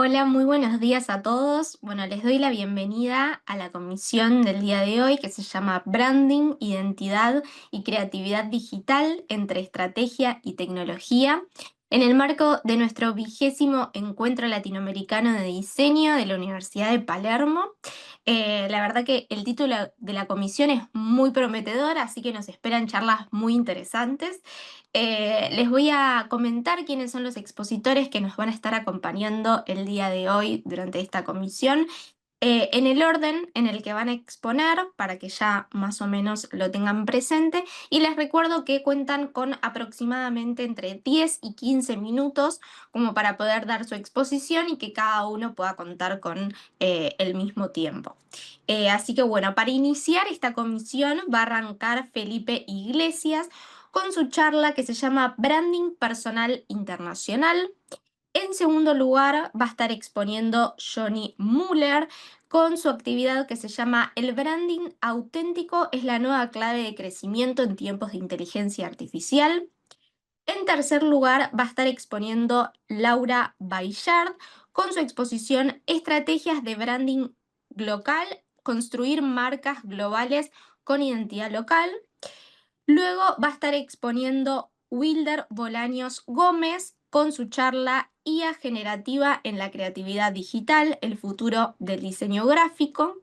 Hola, muy buenos días a todos. Bueno, les doy la bienvenida a la comisión del día de hoy que se llama Branding, Identidad y Creatividad Digital entre Estrategia y Tecnología, en el marco de nuestro 20º Encuentro Latinoamericano de Diseño de la Universidad de Palermo. La verdad que el título de la comisión es muy prometedor, así que nos esperan charlas muy interesantes. Les voy a comentar quiénes son los expositores que nos van a estar acompañando el día de hoy durante esta comisión, en el orden en el que van a exponer para que ya más o menos lo tengan presente. Y les recuerdo que cuentan con aproximadamente entre 10 y 15 minutos como para poder dar su exposición y que cada uno pueda contar con el mismo tiempo. Así que bueno, para iniciar esta comisión va a arrancar Felipe Iglesias con su charla que se llama Branding Personal Internacional. En segundo lugar, va a estar exponiendo Johnny Muller con su actividad que se llama El branding auténtico es la nueva clave de crecimiento en tiempos de inteligencia artificial. En tercer lugar, va a estar exponiendo Laura Baillard con su exposición Estrategias de branding local, construir marcas globales con identidad local. Luego va a estar exponiendo Wilder Bolaños Gómez con su charla IA generativa en la creatividad digital, el futuro del diseño gráfico.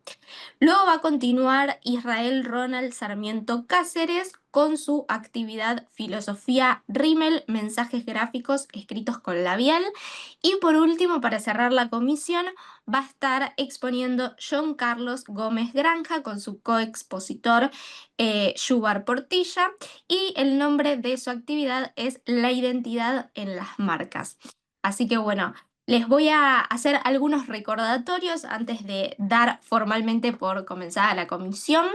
Luego va a continuar Israel Ronald Sarmiento Cáceres con su actividad Filosofía Rímel, mensajes gráficos escritos con labial. Y por último, para cerrar la comisión, va a estar exponiendo John Carlos Gómez Granja con su coexpositor Yubar Portilla, y el nombre de su actividad es La identidad en las marcas. Así que bueno, les voy a hacer algunos recordatorios antes de dar formalmente por comenzada la comisión.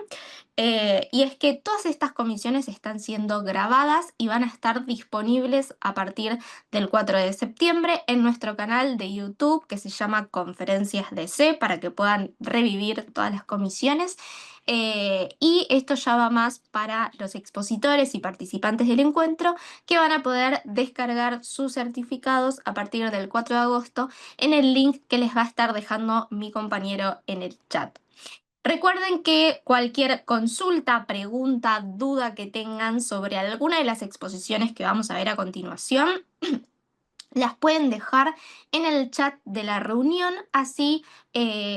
Y es que todas estas comisiones están siendo grabadas y van a estar disponibles a partir del 4 de septiembre en nuestro canal de YouTube que se llama Conferencias DC para que puedan revivir todas las comisiones. Y esto ya va más para los expositores y participantes del encuentro que van a poder descargar sus certificados a partir del 4 de agosto en el link que les va a estar dejando mi compañero en el chat. Recuerden que cualquier consulta, pregunta, duda que tengan sobre alguna de las exposiciones que vamos a ver a continuación, las pueden dejar en el chat de la reunión, así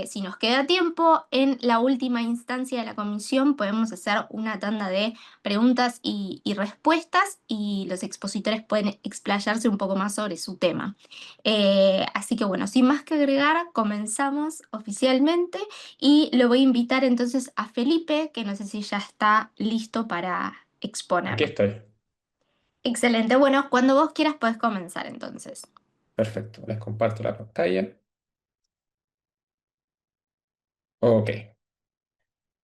si nos queda tiempo, en la última instancia de la comisión podemos hacer una tanda de preguntas y respuestas y los expositores pueden explayarse un poco más sobre su tema. Así que bueno, sin más que agregar, comenzamos oficialmente y lo voy a invitar entonces a Felipe, que no sé si ya está listo para Aquí exponer. estoy. Excelente, bueno, cuando vos quieras podés comenzar entonces. Perfecto. Les comparto la pantalla. Ok.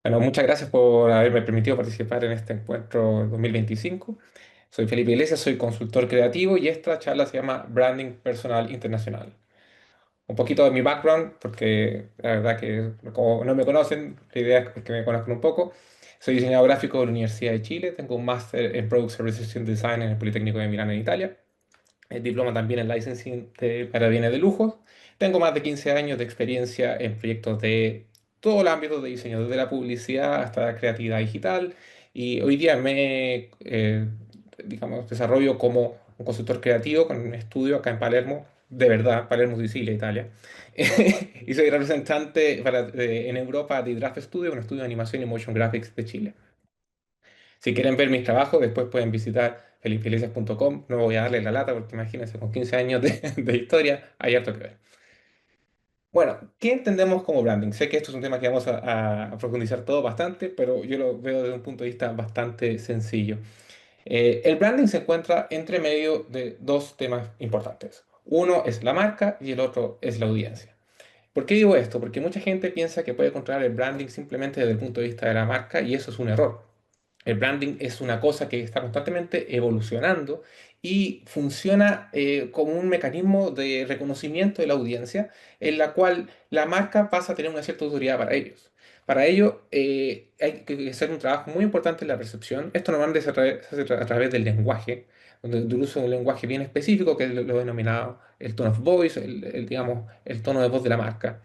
Bueno, muchas gracias por haberme permitido participar en este encuentro 2025. Soy Felipe Iglesias, soy consultor creativo y esta charla se llama Branding Personal Internacional. Un poquito de mi background, porque la verdad que como no me conocen, la idea es que me conozcan un poco. Soy diseñador gráfico de la Universidad de Chile, tengo un máster en Product Services and Design en el Politécnico de Milán en Italia. El diploma también en licensing para bienes de lujo. Tengo más de 15 años de experiencia en proyectos de todo el ámbito de diseño, desde la publicidad hasta la creatividad digital. Y hoy día digamos, desarrollo como un consultor creativo con un estudio acá en Palermo, de verdad, Palermo, Sicilia, Italia. Y soy representante en Europa de Draft Studio, un estudio de animación y motion graphics de Chile. Si quieren ver mis trabajos, después pueden visitar felipeiglesias.com. No voy a darle la lata porque imagínense, con 15 años de historia hay harto que ver. Bueno, ¿qué entendemos como branding? Sé que esto es un tema que vamos a profundizar todo bastante, pero yo lo veo desde un punto de vista bastante sencillo. El branding se encuentra entre medio de dos temas importantes. Uno es la marca y el otro es la audiencia. ¿Por qué digo esto? Porque mucha gente piensa que puede controlar el branding simplemente desde el punto de vista de la marca y eso es un error. El branding es una cosa que está constantemente evolucionando y funciona como un mecanismo de reconocimiento de la audiencia en la cual la marca pasa a tener una cierta autoridad para ellos. Para ello hay que hacer un trabajo muy importante en la percepción. Esto normalmente se hace a través del lenguaje, donde del uso de un lenguaje bien específico, que es lo denominado el tone of voice, digamos, el tono de voz de la marca.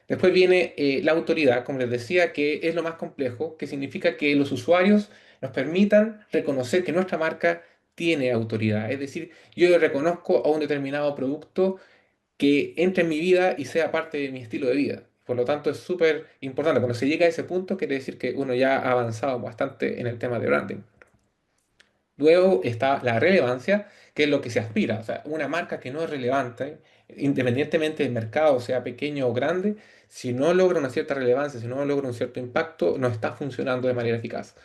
Después viene la autoridad, como les decía, que es lo más complejo, que significa que los usuarios nos permitan reconocer que nuestra marca tiene autoridad. Es decir, yo reconozco a un determinado producto que entre en mi vida y sea parte de mi estilo de vida. Por lo tanto, es súper importante. Cuando se llega a ese punto, quiere decir que uno ya ha avanzado bastante en el tema de branding. Luego está la relevancia, que es lo que se aspira. O sea, una marca que no es relevante, independientemente del mercado, sea pequeño o grande, si no logra una cierta relevancia, si no logra un cierto impacto, no está funcionando de manera eficaz.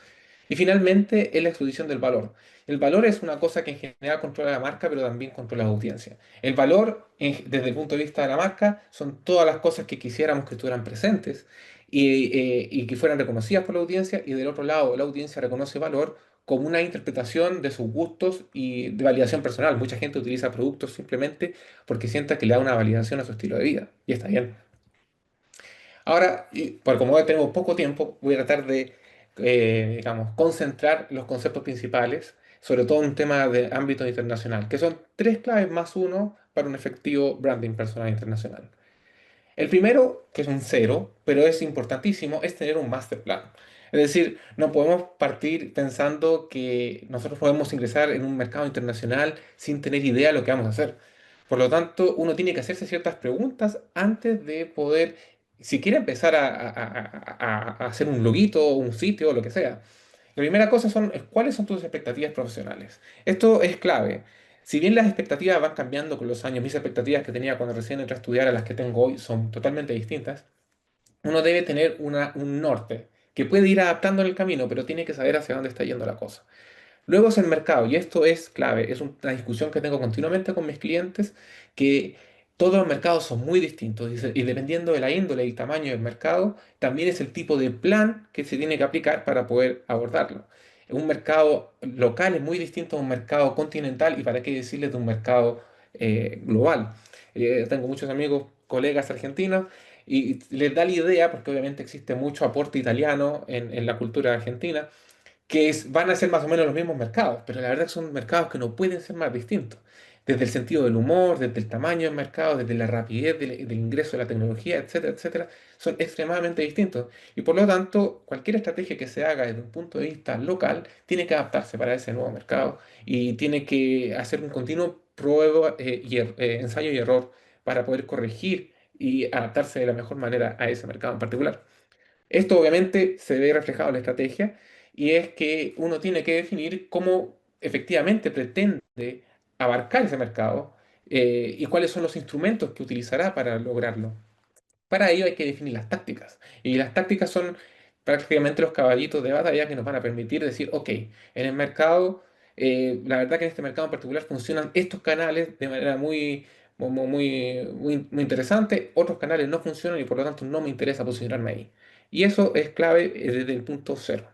Y finalmente es la exposición del valor. El valor es una cosa que en general controla la marca, pero también controla la audiencia. El valor, desde el punto de vista de la marca, son todas las cosas que quisiéramos que estuvieran presentes y que fueran reconocidas por la audiencia. Y del otro lado, la audiencia reconoce valor como una interpretación de sus gustos y de validación personal. Mucha gente utiliza productos simplemente porque sienta que le da una validación a su estilo de vida. Y está bien. Ahora, por como tenemos poco tiempo, voy a tratar de, digamos, concentrar los conceptos principales, sobre todo en un tema de ámbito internacional, que son tres claves más uno para un efectivo branding personal internacional. El primero, que es un cero, pero es importantísimo, es tener un master plan. Es decir, no podemos partir pensando que nosotros podemos ingresar en un mercado internacional sin tener idea de lo que vamos a hacer. Por lo tanto, uno tiene que hacerse ciertas preguntas antes de poder, si quiere empezar a hacer un loguito, un sitio o lo que sea. La primera cosa son, ¿cuáles son tus expectativas profesionales? Esto es clave. Si bien las expectativas van cambiando con los años, mis expectativas que tenía cuando recién entré a estudiar a las que tengo hoy son totalmente distintas, uno debe tener un norte que puede ir adaptando en el camino, pero tiene que saber hacia dónde está yendo la cosa. Luego es el mercado, y esto es clave, es una discusión que tengo continuamente con mis clientes, que todos los mercados son muy distintos y dependiendo de la índole y el tamaño del mercado, también es el tipo de plan que se tiene que aplicar para poder abordarlo. Un mercado local es muy distinto a un mercado continental y para qué decirles de un mercado global. Tengo muchos amigos, colegas argentinos y les da la idea, porque obviamente existe mucho aporte italiano en la cultura argentina, van a ser más o menos los mismos mercados, pero la verdad que son mercados que no pueden ser más distintos. Desde el sentido del humor, desde el tamaño del mercado, desde la rapidez del ingreso de la tecnología, etcétera, etcétera, son extremadamente distintos. Y por lo tanto, cualquier estrategia que se haga desde un punto de vista local tiene que adaptarse para ese nuevo mercado y tiene que hacer un continuo prueba, ensayo y error para poder corregir y adaptarse de la mejor manera a ese mercado en particular. Esto obviamente se ve reflejado en la estrategia y es que uno tiene que definir cómo efectivamente pretende abarcar ese mercado y cuáles son los instrumentos que utilizará para lograrlo. Para ello hay que definir las tácticas y las tácticas son prácticamente los caballitos de batalla que nos van a permitir decir, ok, en el mercado, la verdad que en este mercado en particular funcionan estos canales de manera muy interesante, otros canales no funcionan y por lo tanto no me interesa posicionarme ahí. Y eso es clave desde el punto cero.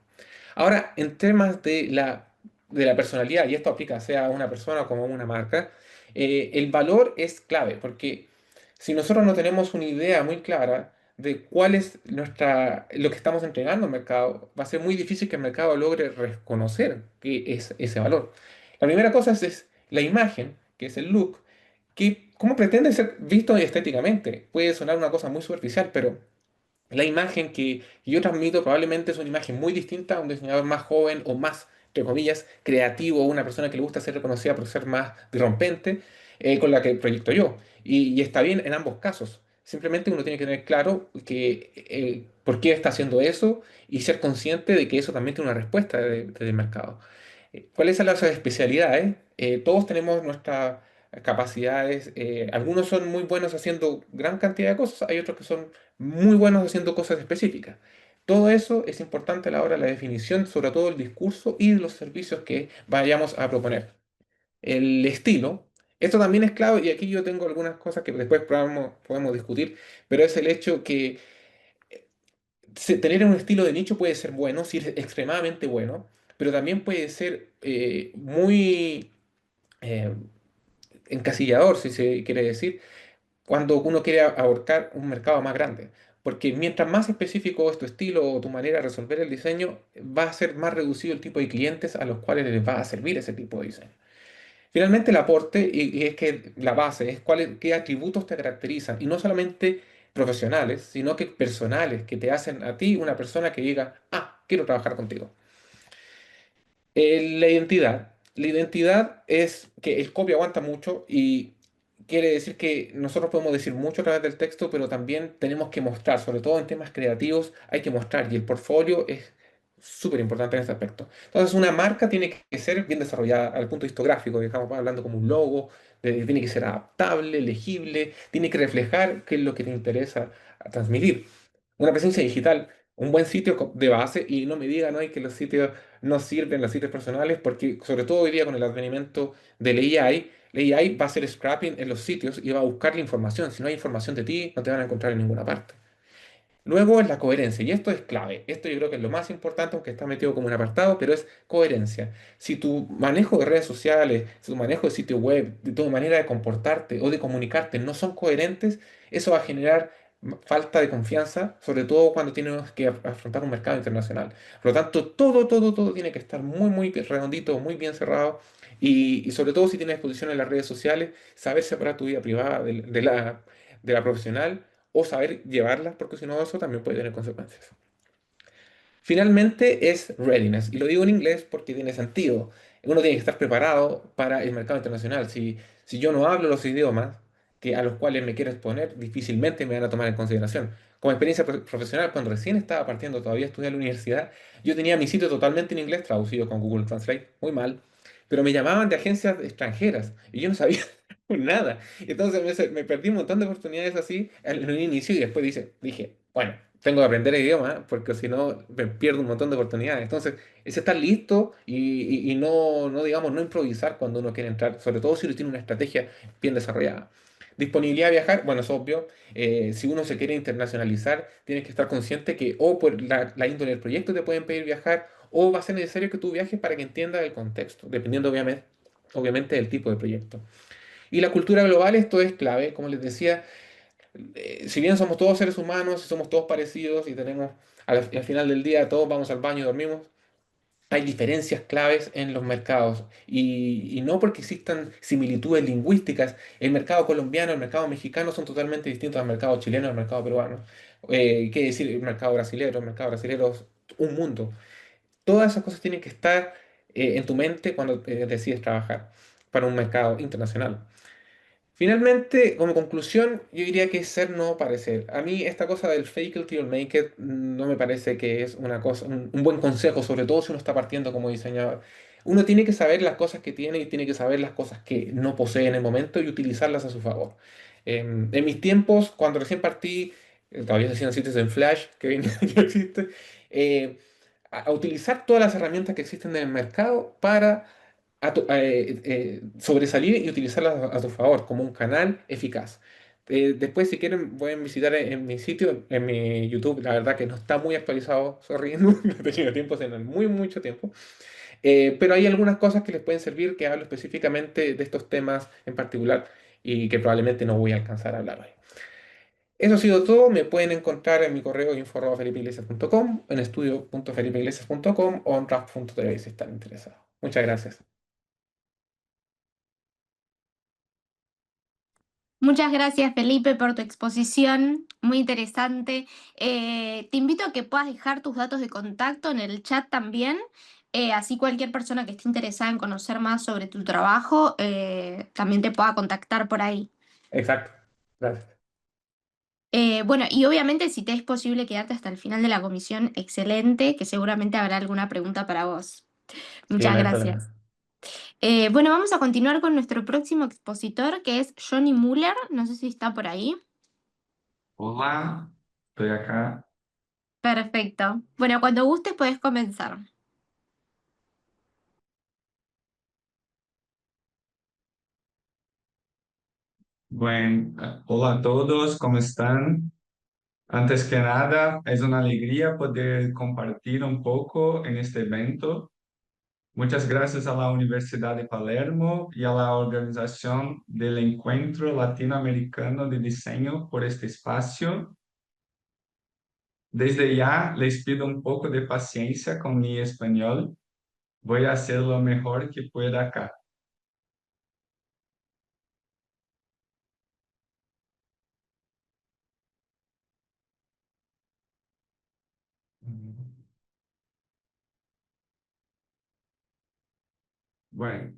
Ahora, en temas de la personalidad, y esto aplica sea a una persona como a una marca, el valor es clave, porque si nosotros no tenemos una idea muy clara de cuál es lo que estamos entregando al mercado, va a ser muy difícil que el mercado logre reconocer qué es ese valor. La primera cosa es la imagen, que es el look, que cómo pretende ser visto estéticamente. Puede sonar una cosa muy superficial, pero la imagen que yo transmito probablemente es una imagen muy distinta a un diseñador más joven o más, entre comillas, creativo, o una persona que le gusta ser reconocida por ser más rompente, con la que proyecto yo. Y está bien en ambos casos. Simplemente uno tiene que tener claro por qué está haciendo eso y ser consciente de que eso también tiene una respuesta del mercado. ¿Cuáles son las especialidades? Todos tenemos nuestras capacidades. Algunos son muy buenos haciendo gran cantidad de cosas, hay otros que son muy buenos haciendo cosas específicas. Todo eso es importante a la hora de la definición, sobre todo el discurso y de los servicios que vayamos a proponer. El estilo, esto también es clave y aquí yo tengo algunas cosas que después podemos discutir, pero es el hecho que tener un estilo de nicho puede ser bueno, sí es extremadamente bueno, pero también puede ser muy eh, encasillador, si se quiere decir, cuando uno quiere abarcar un mercado más grande. Porque mientras más específico es tu estilo o tu manera de resolver el diseño, va a ser más reducido el tipo de clientes a los cuales les va a servir ese tipo de diseño. Finalmente, el aporte, y es que la base, es qué atributos te caracterizan, y no solamente profesionales, sino que personales, que te hacen a ti una persona que diga, ah, quiero trabajar contigo. La identidad. La identidad es que el copy aguanta mucho y quiere decir que nosotros podemos decir mucho a través del texto, pero también tenemos que mostrar, sobre todo en temas creativos, hay que mostrar y el portfolio es súper importante en este aspecto. Entonces, una marca tiene que ser bien desarrollada al punto histográfico, digamos, hablando como un logo, tiene que ser adaptable, legible, tiene que reflejar qué es lo que te interesa transmitir. Una presencia digital, un buen sitio de base, y no me digan hoy que los sitios no sirven, los sitios personales, porque sobre todo hoy día con el advenimiento del AI, el AI va a hacer scrapping en los sitios y va a buscar la información. Si no hay información de ti, no te van a encontrar en ninguna parte. Luego es la coherencia, y esto es clave. Esto yo creo que es lo más importante, aunque está metido como un apartado, pero es coherencia. Si tu manejo de redes sociales, si tu manejo de sitio web, de tu manera de comportarte o de comunicarte no son coherentes, eso va a generar falta de confianza, sobre todo cuando tienes que afrontar un mercado internacional. Por lo tanto, todo tiene que estar muy redondito, muy bien cerrado. Y sobre todo si tienes exposición en las redes sociales, saber separar tu vida privada de la profesional o saber llevarlas, porque si no, eso también puede tener consecuencias. Finalmente es readiness, y lo digo en inglés porque tiene sentido. Uno tiene que estar preparado para el mercado internacional. Si yo no hablo los idiomas a los cuales me quiero exponer, difícilmente me van a tomar en consideración. Como experiencia profesional, cuando recién estaba partiendo todavía a estudiar en la universidad, yo tenía mi sitio totalmente en inglés, traducido con Google Translate, muy mal, pero me llamaban de agencias extranjeras y yo no sabía nada. Entonces me perdí un montón de oportunidades así en un inicio y después dije, bueno, tengo que aprender el idioma, ¿eh? Porque si no me pierdo un montón de oportunidades. Entonces, es estar listo y no, digamos, no improvisar cuando uno quiere entrar, sobre todo si uno tiene una estrategia bien desarrollada. Disponibilidad a viajar, bueno, es obvio. Si uno se quiere internacionalizar, tienes que estar consciente que o por la índole del proyecto te pueden pedir viajar o va a ser necesario que tú viajes para que entiendas el contexto, dependiendo obviamente del tipo de proyecto. Y la cultura global, esto es clave, como les decía, si bien somos todos seres humanos y somos todos parecidos y tenemos, al final del día todos vamos al baño y dormimos, hay diferencias claves en los mercados y no porque existan similitudes lingüísticas, el mercado colombiano, el mercado mexicano son totalmente distintos al mercado chileno, al mercado peruano. ¿Qué decir? El mercado brasilero es un mundo. Todas esas cosas tienen que estar en tu mente cuando decides trabajar para un mercado internacional. Finalmente, como conclusión, yo diría que es ser no parecer. A mí esta cosa del fake it till make it no me parece que es una cosa, un buen consejo, sobre todo si uno está partiendo como diseñador. Uno tiene que saber las cosas que tiene y tiene que saber las cosas que no posee en el momento y utilizarlas a su favor. En mis tiempos, cuando recién partí, todavía se hacían sitios en Flash, que hoy no existe, eh, a utilizar todas las herramientas que existen en el mercado para sobresalir y utilizarlas a tu favor como un canal eficaz. Después, si quieren, pueden visitar en mi sitio, en mi YouTube. La verdad que no está muy actualizado, sorry, no he tenido tiempo, hace mucho tiempo. Pero hay algunas cosas que les pueden servir, que hablo específicamente de estos temas en particular y que probablemente no voy a alcanzar a hablar hoy. Eso ha sido todo. Me pueden encontrar en mi correo info@felipeiglesias.com, en estudio.felipeiglesias.com o en raf.tv si están interesados. Muchas gracias. Muchas gracias, Felipe, por tu exposición, muy interesante. Te invito a que puedas dejar tus datos de contacto en el chat también, así cualquier persona que esté interesada en conocer más sobre tu trabajo también te pueda contactar por ahí. Exacto. Gracias. Bueno, y obviamente si te es posible quedarte hasta el final de la comisión, excelente, que seguramente habrá alguna pregunta para vos. Sí, Muchas no hay gracias. problema. Bueno, vamos a continuar con nuestro próximo expositor, que es Johnny Muller. No sé si está por ahí. Olá, estoy acá. Perfecto. Bueno, cuando gustes podés comenzar. Bueno, hola a todos, ¿cómo están? Antes que nada, es una alegría poder compartir un poco en este evento. Muchas gracias a la Universidad de Palermo y a la organización del Encuentro Latinoamericano de Diseño por este espacio. Desde ya les pido un poco de paciencia con mi español. Voy a hacer lo mejor que pueda acá. Bueno,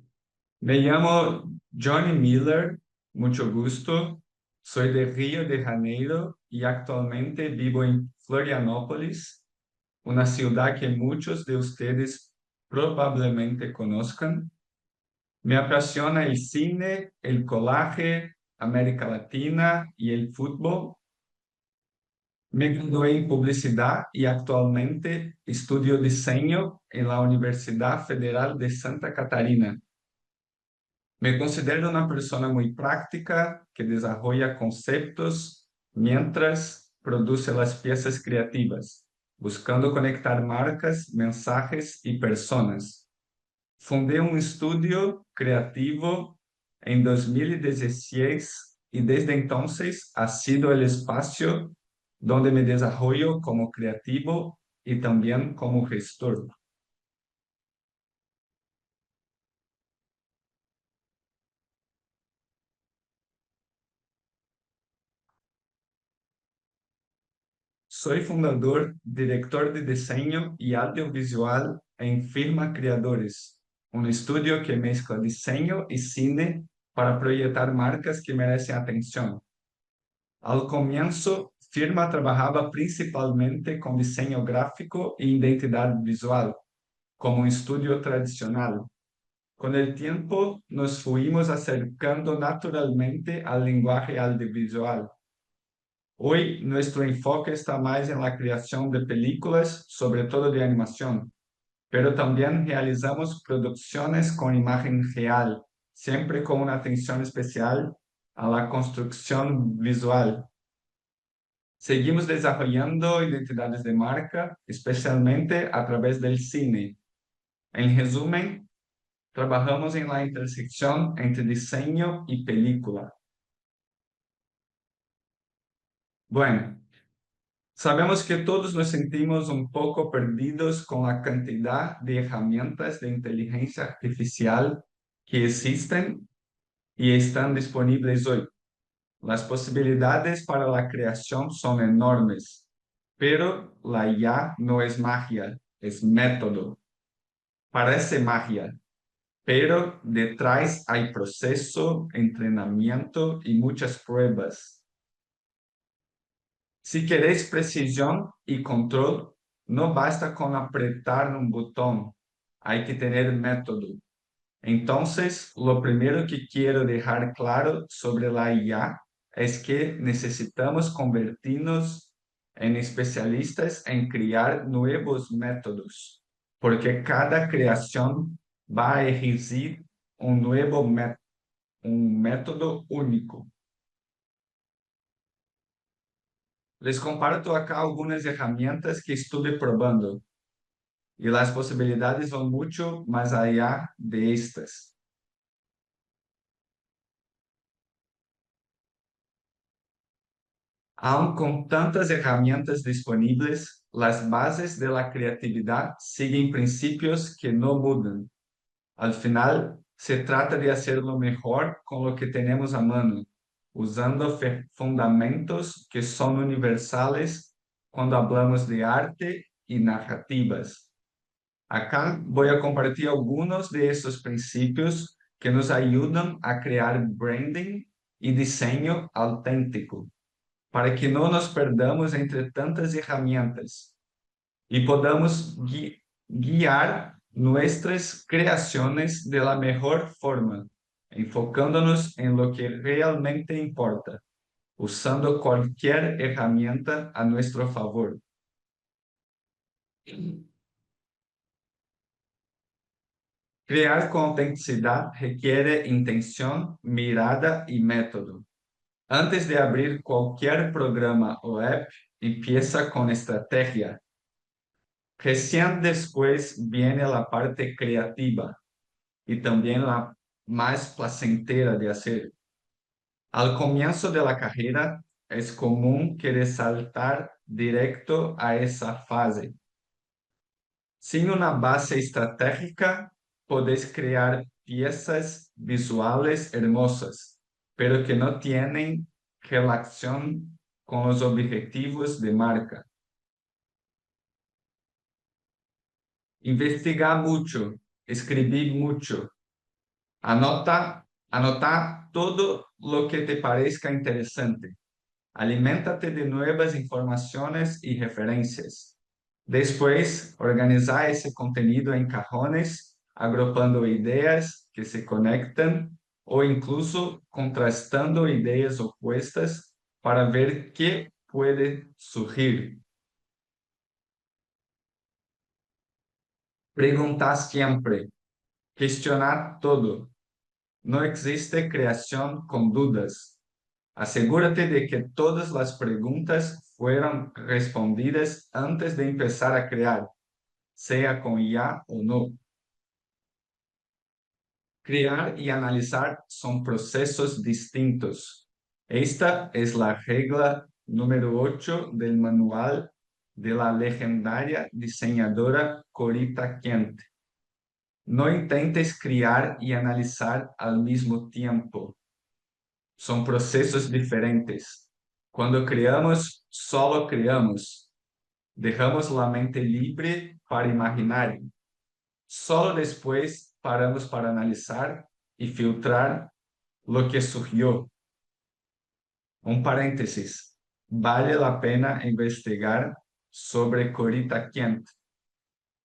me llamo Johnny Miller, mucho gusto. Soy de Río de Janeiro y actualmente vivo en Florianópolis, una ciudad que muchos de ustedes probablemente conozcan. Me apasiona el cine, el collage, América Latina y el fútbol. Me gradué en publicidad y actualmente estudio diseño en la Universidad Federal de Santa Catarina. Me considero una persona muy práctica que desarrolla conceptos mientras produce las piezas creativas, buscando conectar marcas, mensajes y personas. Fundé un estudio creativo en 2016 y desde entonces ha sido el espacio donde me desarrollo como creativo y también como gestor. Soy fundador, director de diseño y audiovisual en Firma Creadores, un estudio que mezcla diseño y cine para proyectar marcas que merecen atención. Al comienzo, Firma trabajaba principalmente con diseño gráfico e identidad visual, como un estudio tradicional. Con el tiempo, nos fuimos acercando naturalmente al lenguaje audiovisual. Hoy nuestro enfoque está más en la creación de películas, sobre todo de animación, pero también realizamos producciones con imagen real, siempre con una atención especial a la construcción visual. Seguimos desarrollando identidades de marca, especialmente a través del cine. En resumen, trabajamos en la intersección entre diseño y película. Bueno, sabemos que todos nos sentimos un poco perdidos con la cantidad de herramientas de inteligencia artificial que existen y están disponibles hoy. Las posibilidades para la creación son enormes, pero la IA no es magia, es método. Parece magia, pero detrás hay proceso, entrenamiento y muchas pruebas. Si queréis precisión y control, no basta con apretar un botón, hay que tener método. Entonces, lo primero que quiero dejar claro sobre la IA es que necesitamos convertirnos en especialistas en crear nuevos métodos, porque cada creación va a exigir un nuevo un método único. Les comparto acá algunas herramientas que estuve probando y las posibilidades van mucho más allá de estas. Aun con tantas herramientas disponibles, las bases de la creatividad siguen principios que no mudan. Al final, se trata de hacerlo mejor con lo que tenemos a mano, usando fundamentos que son universales cuando hablamos de arte y narrativas. Acá voy a compartir algunos de esos principios que nos ayudan a crear branding y diseño auténtico, para que no nos perdamos entre tantas herramientas y podamos guiar nuestras creaciones de la mejor forma, enfocándonos en lo que realmente importa, usando cualquier herramienta a nuestro favor. Crear con autenticidad requiere intención, mirada y método. Antes de abrir cualquier programa o app, empieza con estrategia. Recién después viene la parte creativa y también la más placentera de hacer. Al comienzo de la carrera es común querer saltar directo a esa fase. Sin una base estratégica, podéis crear piezas visuales hermosas, pero que no tienen relación con los objetivos de marca. Investigar mucho, escribir mucho, anota todo lo que te parezca interesante. Aliméntate de nuevas informaciones y referencias. Después, organiza ese contenido en cajones, agrupando ideas que se conectan o incluso contrastando ideas opuestas para ver qué puede surgir. Preguntar siempre, cuestionar todo. No existe creación con dudas. Asegúrate de que todas las preguntas fueron respondidas antes de empezar a crear, sea con ya o no. Crear y analizar son procesos distintos. Esta es la regla número 8 del manual de la legendaria diseñadora Corita Kent. No intentes crear y analizar al mismo tiempo. Son procesos diferentes. Cuando creamos, solo creamos. Dejamos la mente libre para imaginar. Solo después paramos para analizar y filtrar lo que surgió. Un paréntesis. Vale la pena investigar sobre Corita Kent,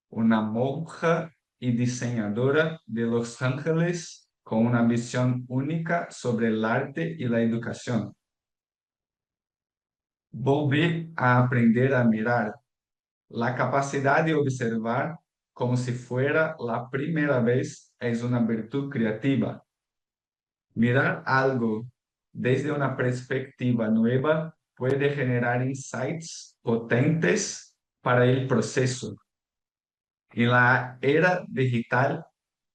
una monja y diseñadora de Los Ángeles con una visión única sobre el arte y la educación. Volver a aprender a mirar. La capacidad de observar como si fuera la primera vez es una virtud creativa. Mirar algo desde una perspectiva nueva puede generar insights potentes para el proceso. En la era digital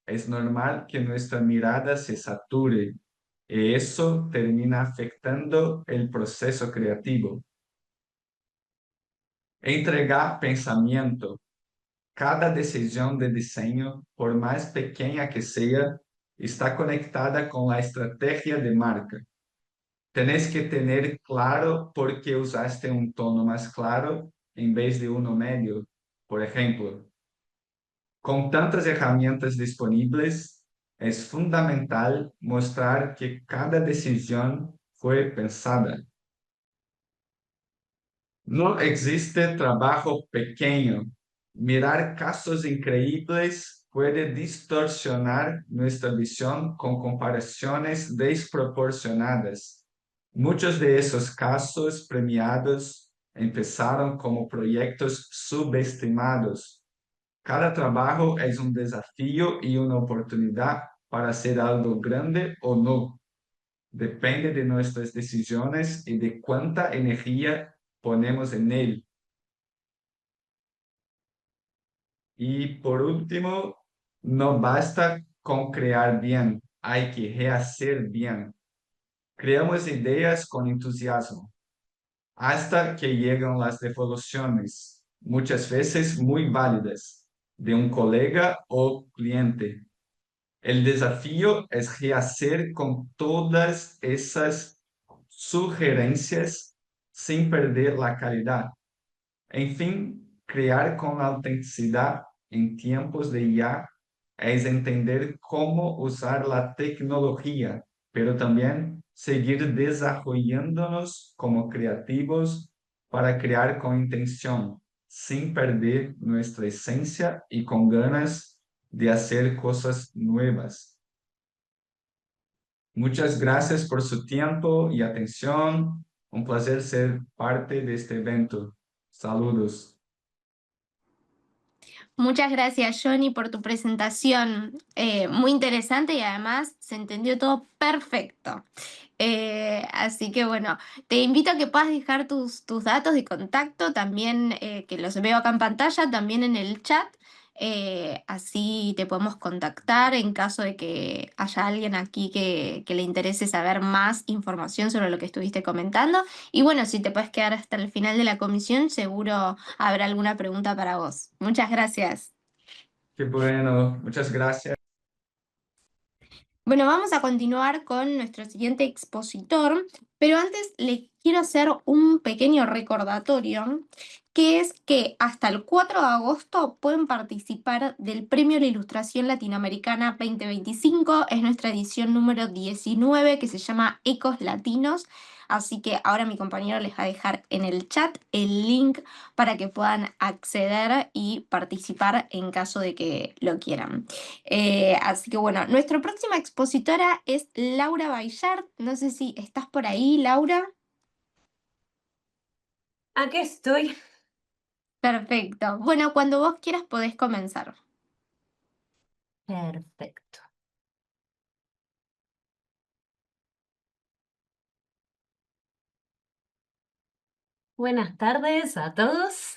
es normal que nuestra mirada se sature y eso termina afectando el proceso creativo. Entregar pensamiento. Cada decisión de diseño, por más pequeña que sea, está conectada con la estrategia de marca. Tenés que tener claro por qué usaste un tono más claro en vez de uno medio. Por ejemplo, con tantas herramientas disponibles, es fundamental mostrar que cada decisión fue pensada. No existe trabajo pequeño. Mirar casos increíbles puede distorsionar nuestra visión con comparaciones desproporcionadas. Muchos de esos casos premiados empezaron como proyectos subestimados. Cada trabajo es un desafío y una oportunidad para hacer algo grande o no. Depende de nuestras decisiones y de cuánta energía ponemos en él. Y por último, no basta con crear bien, hay que rehacer bien. Creamos ideas con entusiasmo, hasta que llegan las devoluciones, muchas veces muy válidas, de un colega o cliente. El desafío es rehacer con todas esas sugerencias sin perder la calidad. En fin, crear con autenticidad en tiempos de ya es entender cómo usar la tecnología, pero también seguir desarrollándonos como creativos para crear con intención, sin perder nuestra esencia y con ganas de hacer cosas nuevas. Muchas gracias por su tiempo y atención. Un placer ser parte de este evento. Saludos. Muchas gracias, Johnny, por tu presentación. Muy interesante y además se entendió todo perfecto. Así que bueno, te invito a que puedas dejar tus datos de contacto, también que los veo acá en pantalla, también en el chat. Así te podemos contactar en caso de que haya alguien aquí que le interese saber más información sobre lo que estuviste comentando. Y bueno, si te puedes quedar hasta el final de la comisión, seguro habrá alguna pregunta para vos. Muchas gracias. Qué bueno, muchas gracias. Bueno, vamos a continuar con nuestro siguiente expositor, pero antes le quiero hacer un pequeño recordatorio, que es que hasta el 4 de agosto pueden participar del Premio a la Ilustración Latinoamericana 2025. Es nuestra edición número 19 que se llama Ecos Latinos. Así que ahora mi compañero les va a dejar en el chat el link para que puedan acceder y participar en caso de que lo quieran. Así que bueno, nuestra próxima expositora es Laura Bayard. No sé si estás por ahí, Laura. Aquí estoy. Perfecto. Bueno, cuando vos quieras podés comenzar. Perfecto. Buenas tardes a todos.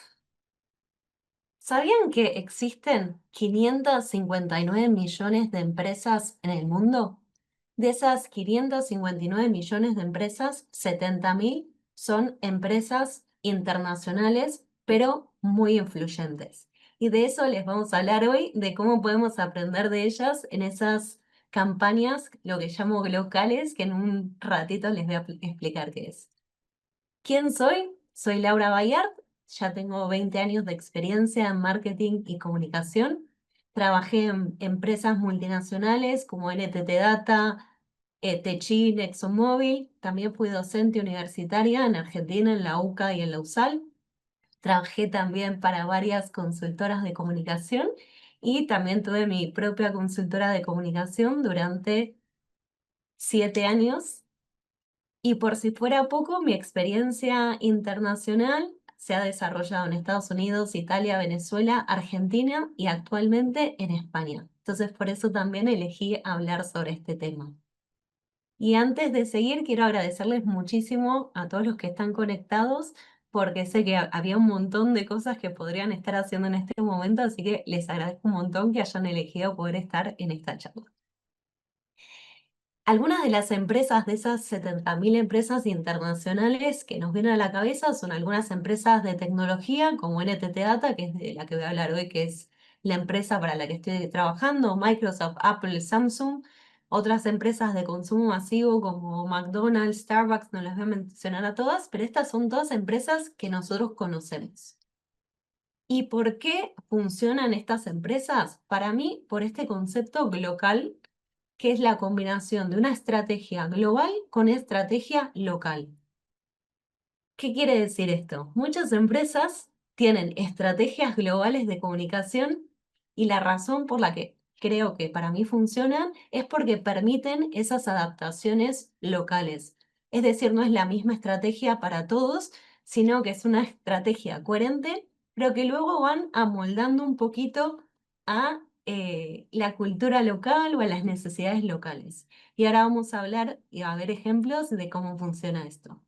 ¿Sabían que existen 559 millones de empresas en el mundo? De esas 559 millones de empresas, 70.000 son empresas internacionales, pero muy influyentes. Y de eso les vamos a hablar hoy, de cómo podemos aprender de ellas en esas campañas, lo que llamo locales, que en un ratito les voy a explicar qué es. ¿Quién soy? Soy Laura Bayard, ya tengo 20 años de experiencia en marketing y comunicación. Trabajé en empresas multinacionales como NTT Data, Techin, ExxonMobil. También fui docente universitaria en Argentina, en la UCA y en la USAL. Trabajé también para varias consultoras de comunicación y también tuve mi propia consultora de comunicación durante 7 años. Y por si fuera poco, mi experiencia internacional se ha desarrollado en Estados Unidos, Italia, Venezuela, Argentina y actualmente en España. Entonces, por eso también elegí hablar sobre este tema. Y antes de seguir, quiero agradecerles muchísimo a todos los que están conectados, porque sé que había un montón de cosas que podrían estar haciendo en este momento, así que les agradezco un montón que hayan elegido poder estar en esta charla. Algunas de las empresas, de esas 70.000 empresas internacionales que nos vienen a la cabeza, son algunas empresas de tecnología como NTT Data, que es de la que voy a hablar hoy, que es la empresa para la que estoy trabajando, Microsoft, Apple, Samsung. Otras empresas de consumo masivo como McDonald's, Starbucks, no las voy a mencionar a todas, pero estas son todas empresas que nosotros conocemos. ¿Y por qué funcionan estas empresas? Para mí, por este concepto global, que es la combinación de una estrategia global con estrategia local. ¿Qué quiere decir esto? Muchas empresas tienen estrategias globales de comunicación y la razón por la que creo que para mí funcionan es porque permiten esas adaptaciones locales. Es decir, no es la misma estrategia para todos, sino que es una estrategia coherente, pero que luego van amoldando un poquito a la cultura local o a las necesidades locales. Y ahora vamos a hablar y a ver ejemplos de cómo funciona esto.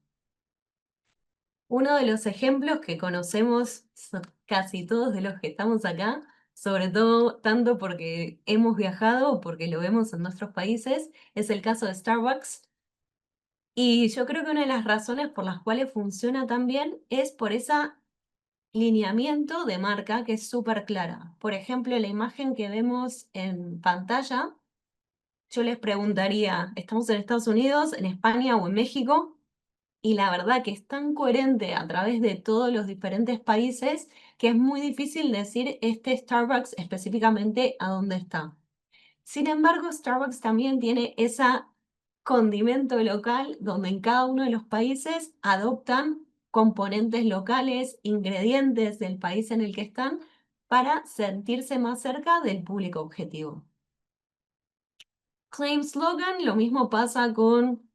Uno de los ejemplos que conocemos casi todos de los que estamos acá, sobre todo tanto porque hemos viajado o porque lo vemos en nuestros países, es el caso de Starbucks. Y yo creo que una de las razones por las cuales funciona tan bien es por ese lineamiento de marca que es súper clara. Por ejemplo, la imagen que vemos en pantalla, yo les preguntaría, ¿estamos en Estados Unidos, en España o en México? Y la verdad que es tan coherente a través de todos los diferentes países que es muy difícil decir este Starbucks específicamente a dónde está. Sin embargo, Starbucks también tiene ese condimento local donde en cada uno de los países adoptan componentes locales, ingredientes del país en el que están para sentirse más cerca del público objetivo. Claim slogan, lo mismo pasa con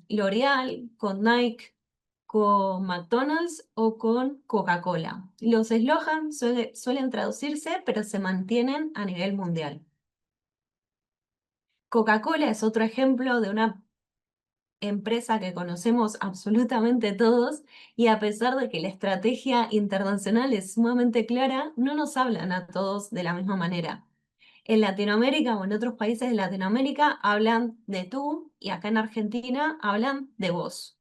L'Oreal, con Nike, con McDonald's o con Coca-Cola. Los eslogans suelen traducirse, pero se mantienen a nivel mundial. Coca-Cola es otro ejemplo de una empresa que conocemos absolutamente todos y a pesar de que la estrategia internacional es sumamente clara, no nos hablan a todos de la misma manera. En Latinoamérica o en otros países de Latinoamérica hablan de tú y acá en Argentina hablan de vos.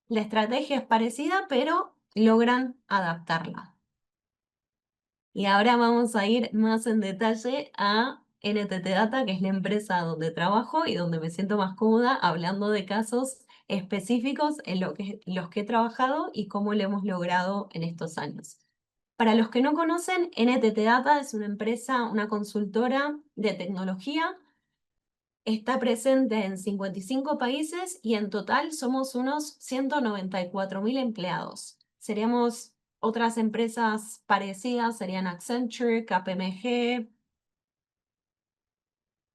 La estrategia es parecida, pero logran adaptarla. Y ahora vamos a ir más en detalle a NTT Data, que es la empresa donde trabajo y donde me siento más cómoda hablando de casos específicos en los que he trabajado y cómo lo hemos logrado en estos años. Para los que no conocen, NTT Data es una empresa, una consultora de tecnología. Está presente en 55 países y en total somos unos 194.000 empleados. Seríamos otras empresas parecidas, serían Accenture, KPMG.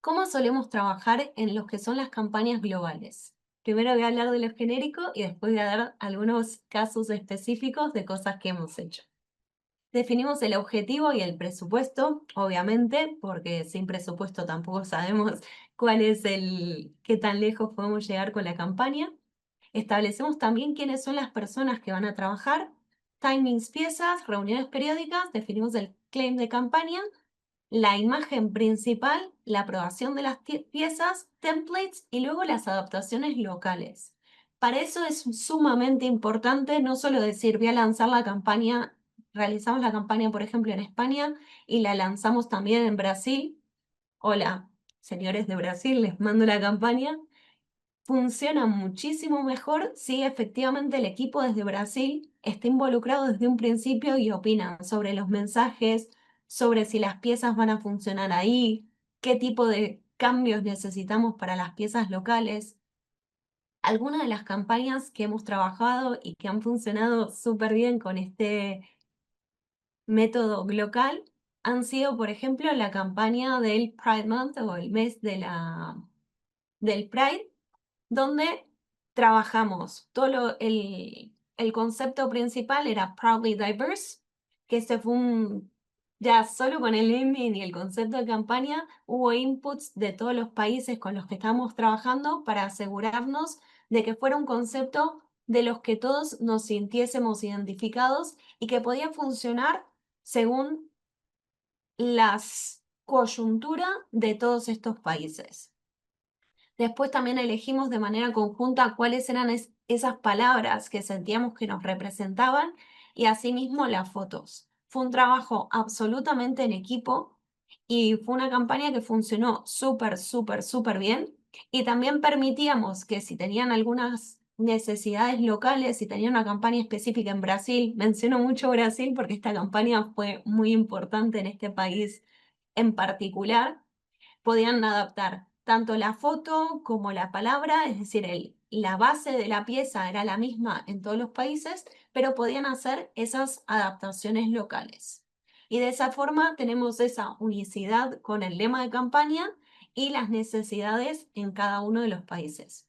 ¿Cómo solemos trabajar en lo que son las campañas globales? Primero voy a hablar de lo genérico y después voy a dar algunos casos específicos de cosas que hemos hecho. Definimos el objetivo y el presupuesto, obviamente, porque sin presupuesto tampoco sabemos qué tan lejos podemos llegar con la campaña. Establecemos también quiénes son las personas que van a trabajar, timings, piezas, reuniones periódicas, definimos el claim de campaña, la imagen principal, la aprobación de las piezas, templates y luego las adaptaciones locales. Para eso es sumamente importante no solo decir voy a lanzar la campaña, realizamos la campaña por ejemplo en España y la lanzamos también en Brasil. Hola, señores de Brasil, les mando la campaña. Funciona muchísimo mejor si efectivamente el equipo desde Brasil está involucrado desde un principio y opina sobre los mensajes, sobre si las piezas van a funcionar ahí, qué tipo de cambios necesitamos para las piezas locales. Algunas de las campañas que hemos trabajado y que han funcionado súper bien con este método local han sido, por ejemplo, la campaña del Pride Month o el mes del Pride, donde trabajamos el concepto principal era Proudly Diverse, que este fue ya solo con el naming y el concepto de campaña, hubo inputs de todos los países con los que estamos trabajando para asegurarnos de que fuera un concepto de los que todos nos sintiésemos identificados y que podía funcionar según las coyuntura de todos estos países. Después también elegimos de manera conjunta cuáles eran esas palabras que sentíamos que nos representaban y asimismo las fotos. Fue un trabajo absolutamente en equipo y fue una campaña que funcionó súper, súper, súper bien. Y también permitíamos que si tenían algunas necesidades locales, si tenían una campaña específica en Brasil, menciono mucho Brasil porque esta campaña fue muy importante en este país en particular, podían adaptar tanto la foto como la palabra, es decir, la base de la pieza era la misma en todos los países, pero podían hacer esas adaptaciones locales. Y de esa forma tenemos esa unicidad con el lema de campaña y las necesidades en cada uno de los países.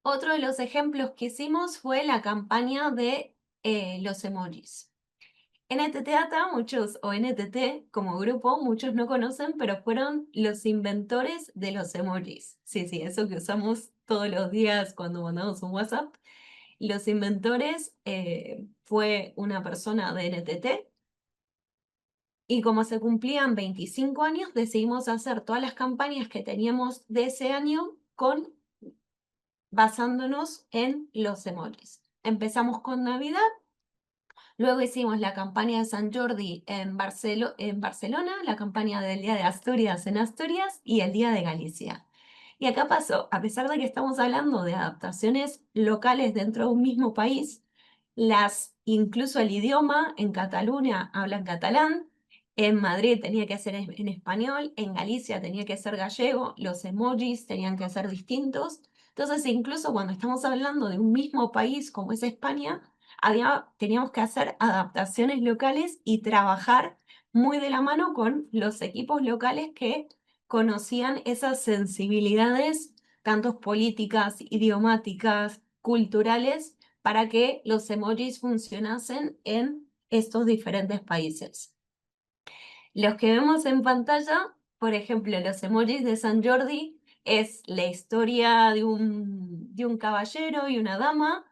Otro de los ejemplos que hicimos fue la campaña de los emojis. NTT Data, muchos, o NTT como grupo, muchos no conocen, pero fueron los inventores de los emojis. Sí, sí, eso que usamos todos los días cuando mandamos un WhatsApp. Los inventores fue una persona de NTT. Y como se cumplían 25 años, decidimos hacer todas las campañas que teníamos de ese año basándonos en los emojis. Empezamos con Navidad. Luego hicimos la campaña de San Jordi en Barcelona, la campaña del Día de Asturias en Asturias y el Día de Galicia. Y acá pasó, a pesar de que estamos hablando de adaptaciones locales dentro de un mismo país, incluso el idioma en Cataluña hablan catalán, en Madrid tenía que ser en español, en Galicia tenía que ser gallego, los emojis tenían que ser distintos. Entonces, incluso cuando estamos hablando de un mismo país como es España, teníamos que hacer adaptaciones locales y trabajar muy de la mano con los equipos locales que conocían esas sensibilidades, tanto políticas, idiomáticas, culturales, para que los emojis funcionasen en estos diferentes países. Los que vemos en pantalla, por ejemplo, los emojis de San Jordi, es la historia de un caballero y una dama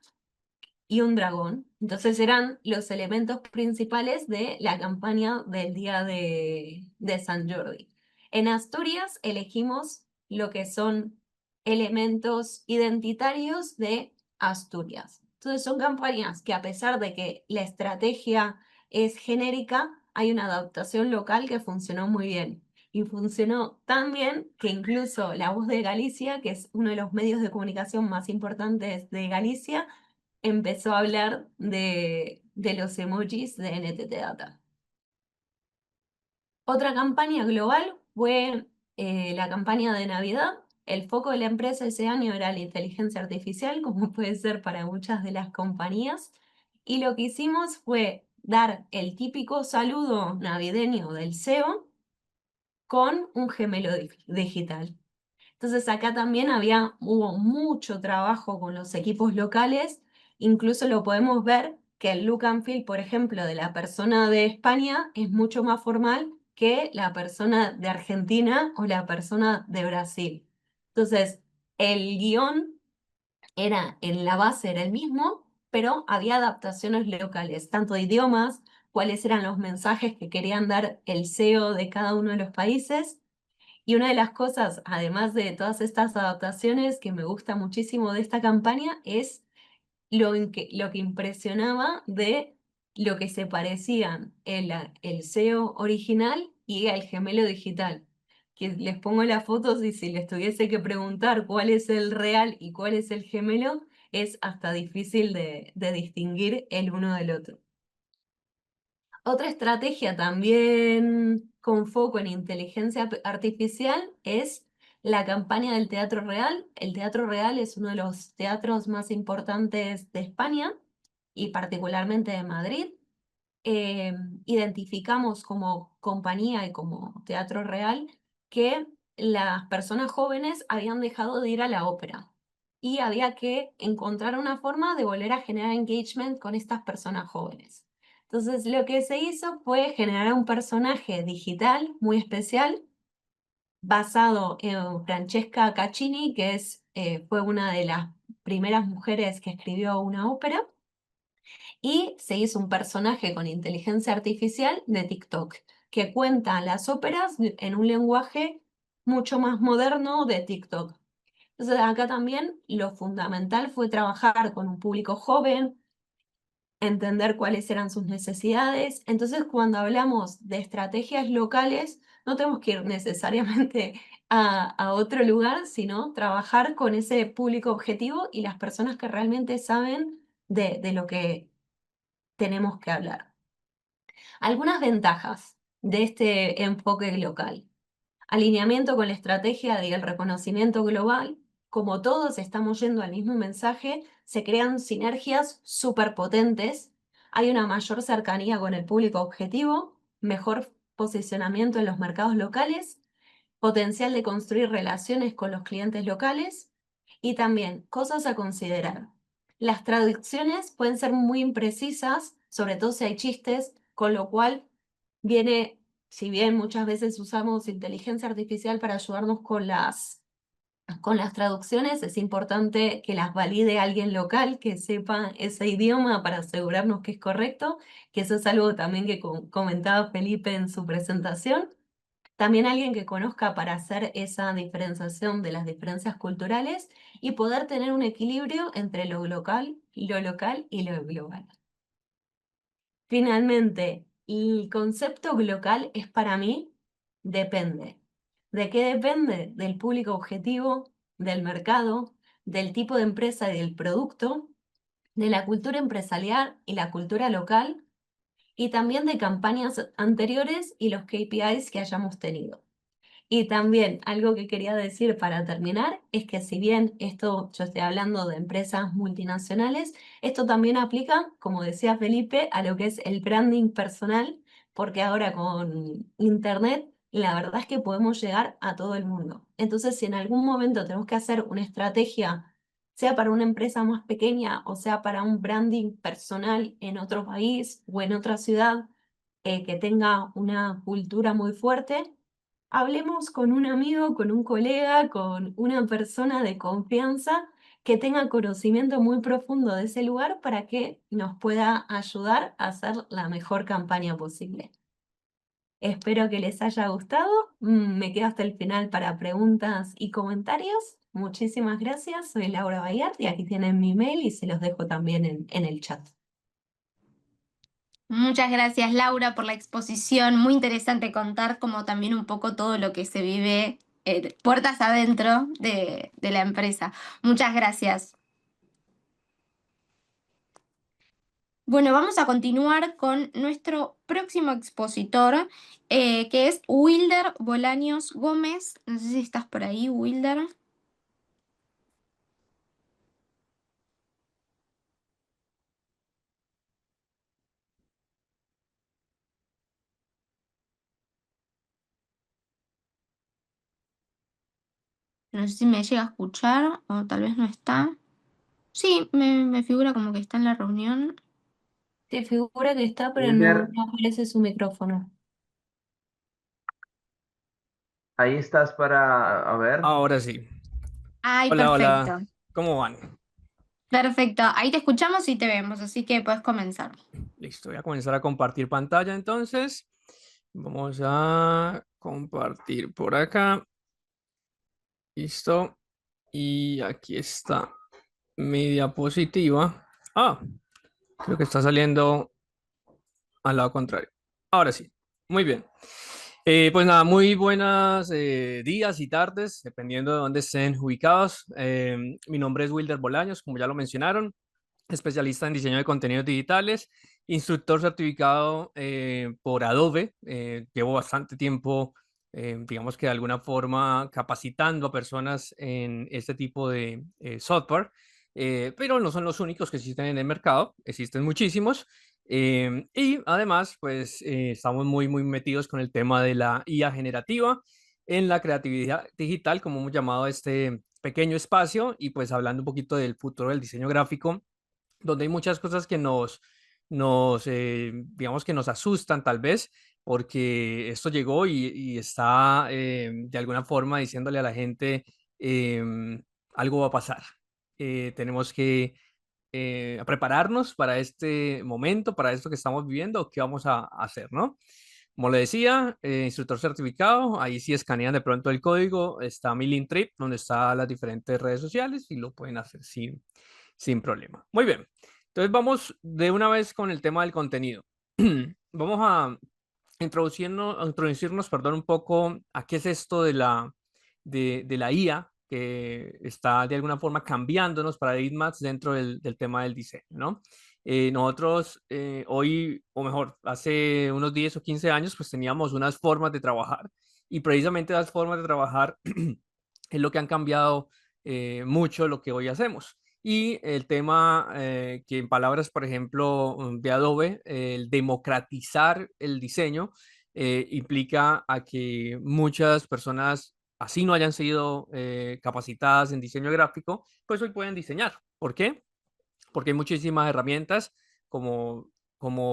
y un dragón. Entonces eran los elementos principales de la campaña del día de San Jordi. En Asturias elegimos lo que son elementos identitarios de Asturias. Entonces son campañas que, a pesar de que la estrategia es genérica, hay una adaptación local que funcionó muy bien. Y funcionó tan bien que incluso La Voz de Galicia, que es uno de los medios de comunicación más importantes de Galicia, empezó a hablar de los emojis de NTT Data. Otra campaña global fue la campaña de Navidad. El foco de la empresa ese año era la inteligencia artificial, como puede ser para muchas de las compañías. Y lo que hicimos fue dar el típico saludo navideño del CEO con un gemelo digital. Entonces acá también hubo mucho trabajo con los equipos locales, incluso lo podemos ver que el look and feel, por ejemplo, de la persona de España es mucho más formal que la persona de Argentina o la persona de Brasil. Entonces, el guión era, en la base era el mismo, pero había adaptaciones locales, tanto de idiomas, cuáles eran los mensajes que querían dar el CEO de cada uno de los países. Y una de las cosas, además de todas estas adaptaciones, que me gusta muchísimo de esta campaña es lo que impresionaba de lo que se parecían el SEO original y el gemelo digital. Que les pongo las fotos y si les tuviese que preguntar cuál es el real y cuál es el gemelo, es hasta difícil de distinguir el uno del otro. Otra estrategia también con foco en inteligencia artificial es la campaña del Teatro Real. El Teatro Real es uno de los teatros más importantes de España y particularmente de Madrid. Eh, Identificamos como compañía y como Teatro Real que las personas jóvenes habían dejado de ir a la ópera y había que encontrar una forma de volver a generar engagement con estas personas jóvenes. Entonces, lo que se hizo fue generar un personaje digital muy especial basado en Francesca Caccini, que fue una de las primeras mujeres que escribió una ópera, y se hizo un personaje con inteligencia artificial de TikTok, que cuenta las óperas en un lenguaje mucho más moderno de TikTok. Entonces, acá también lo fundamental fue trabajar con un público joven, entender cuáles eran sus necesidades. Entonces, cuando hablamos de estrategias locales, no tenemos que ir necesariamente a otro lugar, sino trabajar con ese público objetivo y las personas que realmente saben de lo que tenemos que hablar. Algunas ventajas de este enfoque local. Alineamiento con la estrategia y el reconocimiento global. Como todos estamos yendo al mismo mensaje, se crean sinergias súper potentes. Hay una mayor cercanía con el público objetivo, mejor posicionamiento en los mercados locales, potencial de construir relaciones con los clientes locales y también cosas a considerar. Las traducciones pueden ser muy imprecisas, sobre todo si hay chistes, con lo cual viene, si bien muchas veces usamos inteligencia artificial para ayudarnos con las traducciones, es importante que las valide alguien local que sepa ese idioma para asegurarnos que es correcto, que eso es algo también que comentaba Felipe en su presentación. También alguien que conozca para hacer esa diferenciación de las diferencias culturales y poder tener un equilibrio entre lo local y lo global. Finalmente, el concepto local es para mí, depende. ¿De qué depende? Del público objetivo, del mercado, del tipo de empresa y del producto, de la cultura empresarial y la cultura local, y también de campañas anteriores y los KPIs que hayamos tenido. Y también algo que quería decir para terminar es que, si bien esto yo estoy hablando de empresas multinacionales, esto también aplica, como decía Felipe, a lo que es el branding personal, porque ahora con Internet la verdad es que podemos llegar a todo el mundo. Entonces, si en algún momento tenemos que hacer una estrategia, sea para una empresa más pequeña o sea para un branding personal en otro país o en otra ciudad, que tenga una cultura muy fuerte, hablemos con un amigo, con un colega, con una persona de confianza que tenga conocimiento muy profundo de ese lugar para que nos pueda ayudar a hacer la mejor campaña posible. Espero que les haya gustado. Me quedo hasta el final para preguntas y comentarios. Muchísimas gracias. Soy Laura Bayart y aquí tienen mi mail y se los dejo también en el chat. Muchas gracias, Laura, por la exposición. Muy interesante contar como también un poco todo lo que se vive puertas adentro de la empresa. Muchas gracias. Bueno, vamos a continuar con nuestro próximo expositor, que es Wilder Bolaños Gómez. No sé si estás por ahí, Wilder. No sé si me llega a escuchar o tal vez no está. Sí, me figura como que está en la reunión. Te figura que está, pero Wilder, no aparece su micrófono. ahí estás para, a ver. Ahora sí. Ay, Hola, perfecto. hola. ¿Cómo van? Perfecto. Ahí te escuchamos y te vemos, así que puedes comenzar. Listo, voy a comenzar a compartir pantalla entonces. Vamos a compartir por acá. Listo. Y aquí está mi diapositiva. Ah, creo que está saliendo al lado contrario. Ahora sí. Muy bien. Pues nada, muy buenos días y tardes, dependiendo de dónde estén ubicados. Mi nombre es Wilder Bolaños, como ya lo mencionaron, especialista en diseño de contenidos digitales, instructor certificado por Adobe. Llevo bastante tiempo, digamos que de alguna forma, capacitando a personas en este tipo de software, pero no son los únicos que existen en el mercado, existen muchísimos. Y además, pues estamos muy metidos con el tema de la IA generativa en la creatividad digital, como hemos llamado a este pequeño espacio, y pues hablando un poquito del futuro del diseño gráfico, donde hay muchas cosas que digamos que nos asustan tal vez, porque esto llegó y está de alguna forma diciéndole a la gente, algo va a pasar. Tenemos que prepararnos para este momento, para esto que estamos viviendo, qué vamos a hacer, ¿no? Como le decía, instructor certificado, ahí sí escanean de pronto el código, está mi Linktree, donde están las diferentes redes sociales y lo pueden hacer sin problema. Muy bien, entonces vamos de una vez con el tema del contenido. Vamos a introducirnos, perdón, un poco a qué es esto de la IA, que está de alguna forma cambiando los paradigmas dentro del tema del diseño, ¿no? Nosotros hoy, o mejor, hace unos 10 o 15 años, pues teníamos unas formas de trabajar, y precisamente las formas de trabajar es lo que han cambiado mucho lo que hoy hacemos. Y el tema que en palabras, por ejemplo, de Adobe, el democratizar el diseño, implica a que muchas personas, así no hayan sido capacitadas en diseño gráfico, pues hoy pueden diseñar. ¿Por qué? Porque hay muchísimas herramientas como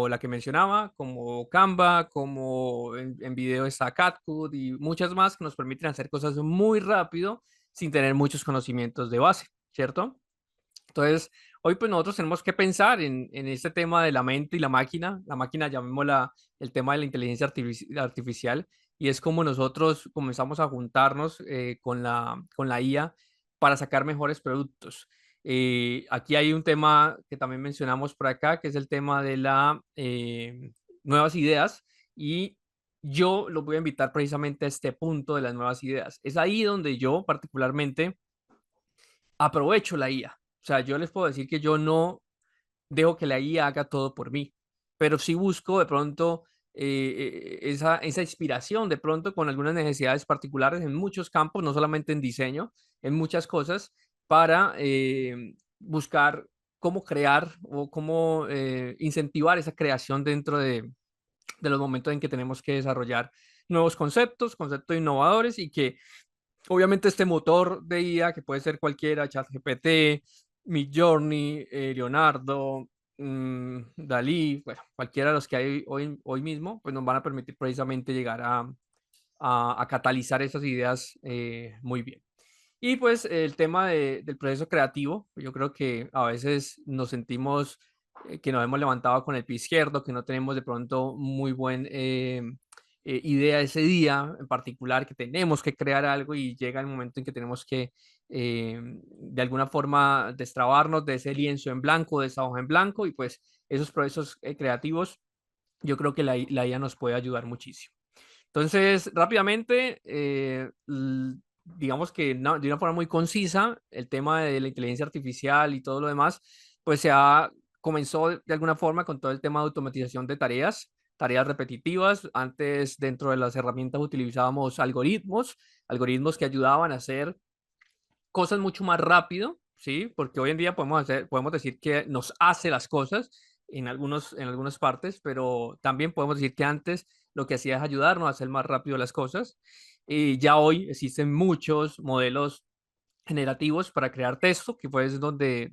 la que mencionaba, como Canva, como en video está CapCut y muchas más que nos permiten hacer cosas muy rápido sin tener muchos conocimientos de base, ¿cierto? Entonces, hoy pues nosotros tenemos que pensar en este tema de la mente y la máquina llamémosla el tema de la inteligencia artificial, y es como nosotros comenzamos a juntarnos con la IA para sacar mejores productos. Aquí hay un tema que también mencionamos por acá, que es el tema de las nuevas ideas, y yo los voy a invitar precisamente a este punto de las nuevas ideas. Es ahí donde yo particularmente aprovecho la IA. O sea, yo les puedo decir que yo no dejo que la IA haga todo por mí, pero sí busco de pronto esa inspiración, de pronto con algunas necesidades particulares en muchos campos, no solamente en diseño, en muchas cosas, para buscar cómo crear o cómo incentivar esa creación dentro de los momentos en que tenemos que desarrollar nuevos conceptos, conceptos innovadores, y que obviamente este motor de IA, que puede ser cualquiera, ChatGPT, Midjourney, Leonardo, Dalí, bueno, cualquiera de los que hay hoy mismo, pues nos van a permitir precisamente llegar a catalizar esas ideas muy bien. Y pues el tema del proceso creativo, yo creo que a veces nos sentimos que nos hemos levantado con el pie izquierdo, que no tenemos de pronto muy buen idea ese día en particular, que tenemos que crear algo y llega el momento en que tenemos que de alguna forma destrabarnos de ese lienzo en blanco, de esa hoja en blanco, y pues esos procesos creativos, yo creo que la IA nos puede ayudar muchísimo. Entonces, rápidamente, digamos que de una forma muy concisa, el tema de la inteligencia artificial y todo lo demás, pues comenzó de alguna forma con todo el tema de automatización de tareas, tareas repetitivas. Antes, dentro de las herramientas utilizábamos algoritmos que ayudaban a hacer cosas mucho más rápido, ¿sí? Porque hoy en día podemos decir que nos hace las cosas en algunas partes, pero también podemos decir que antes lo que hacía es ayudarnos a hacer más rápido las cosas. Y ya hoy existen muchos modelos generativos para crear texto, que fue donde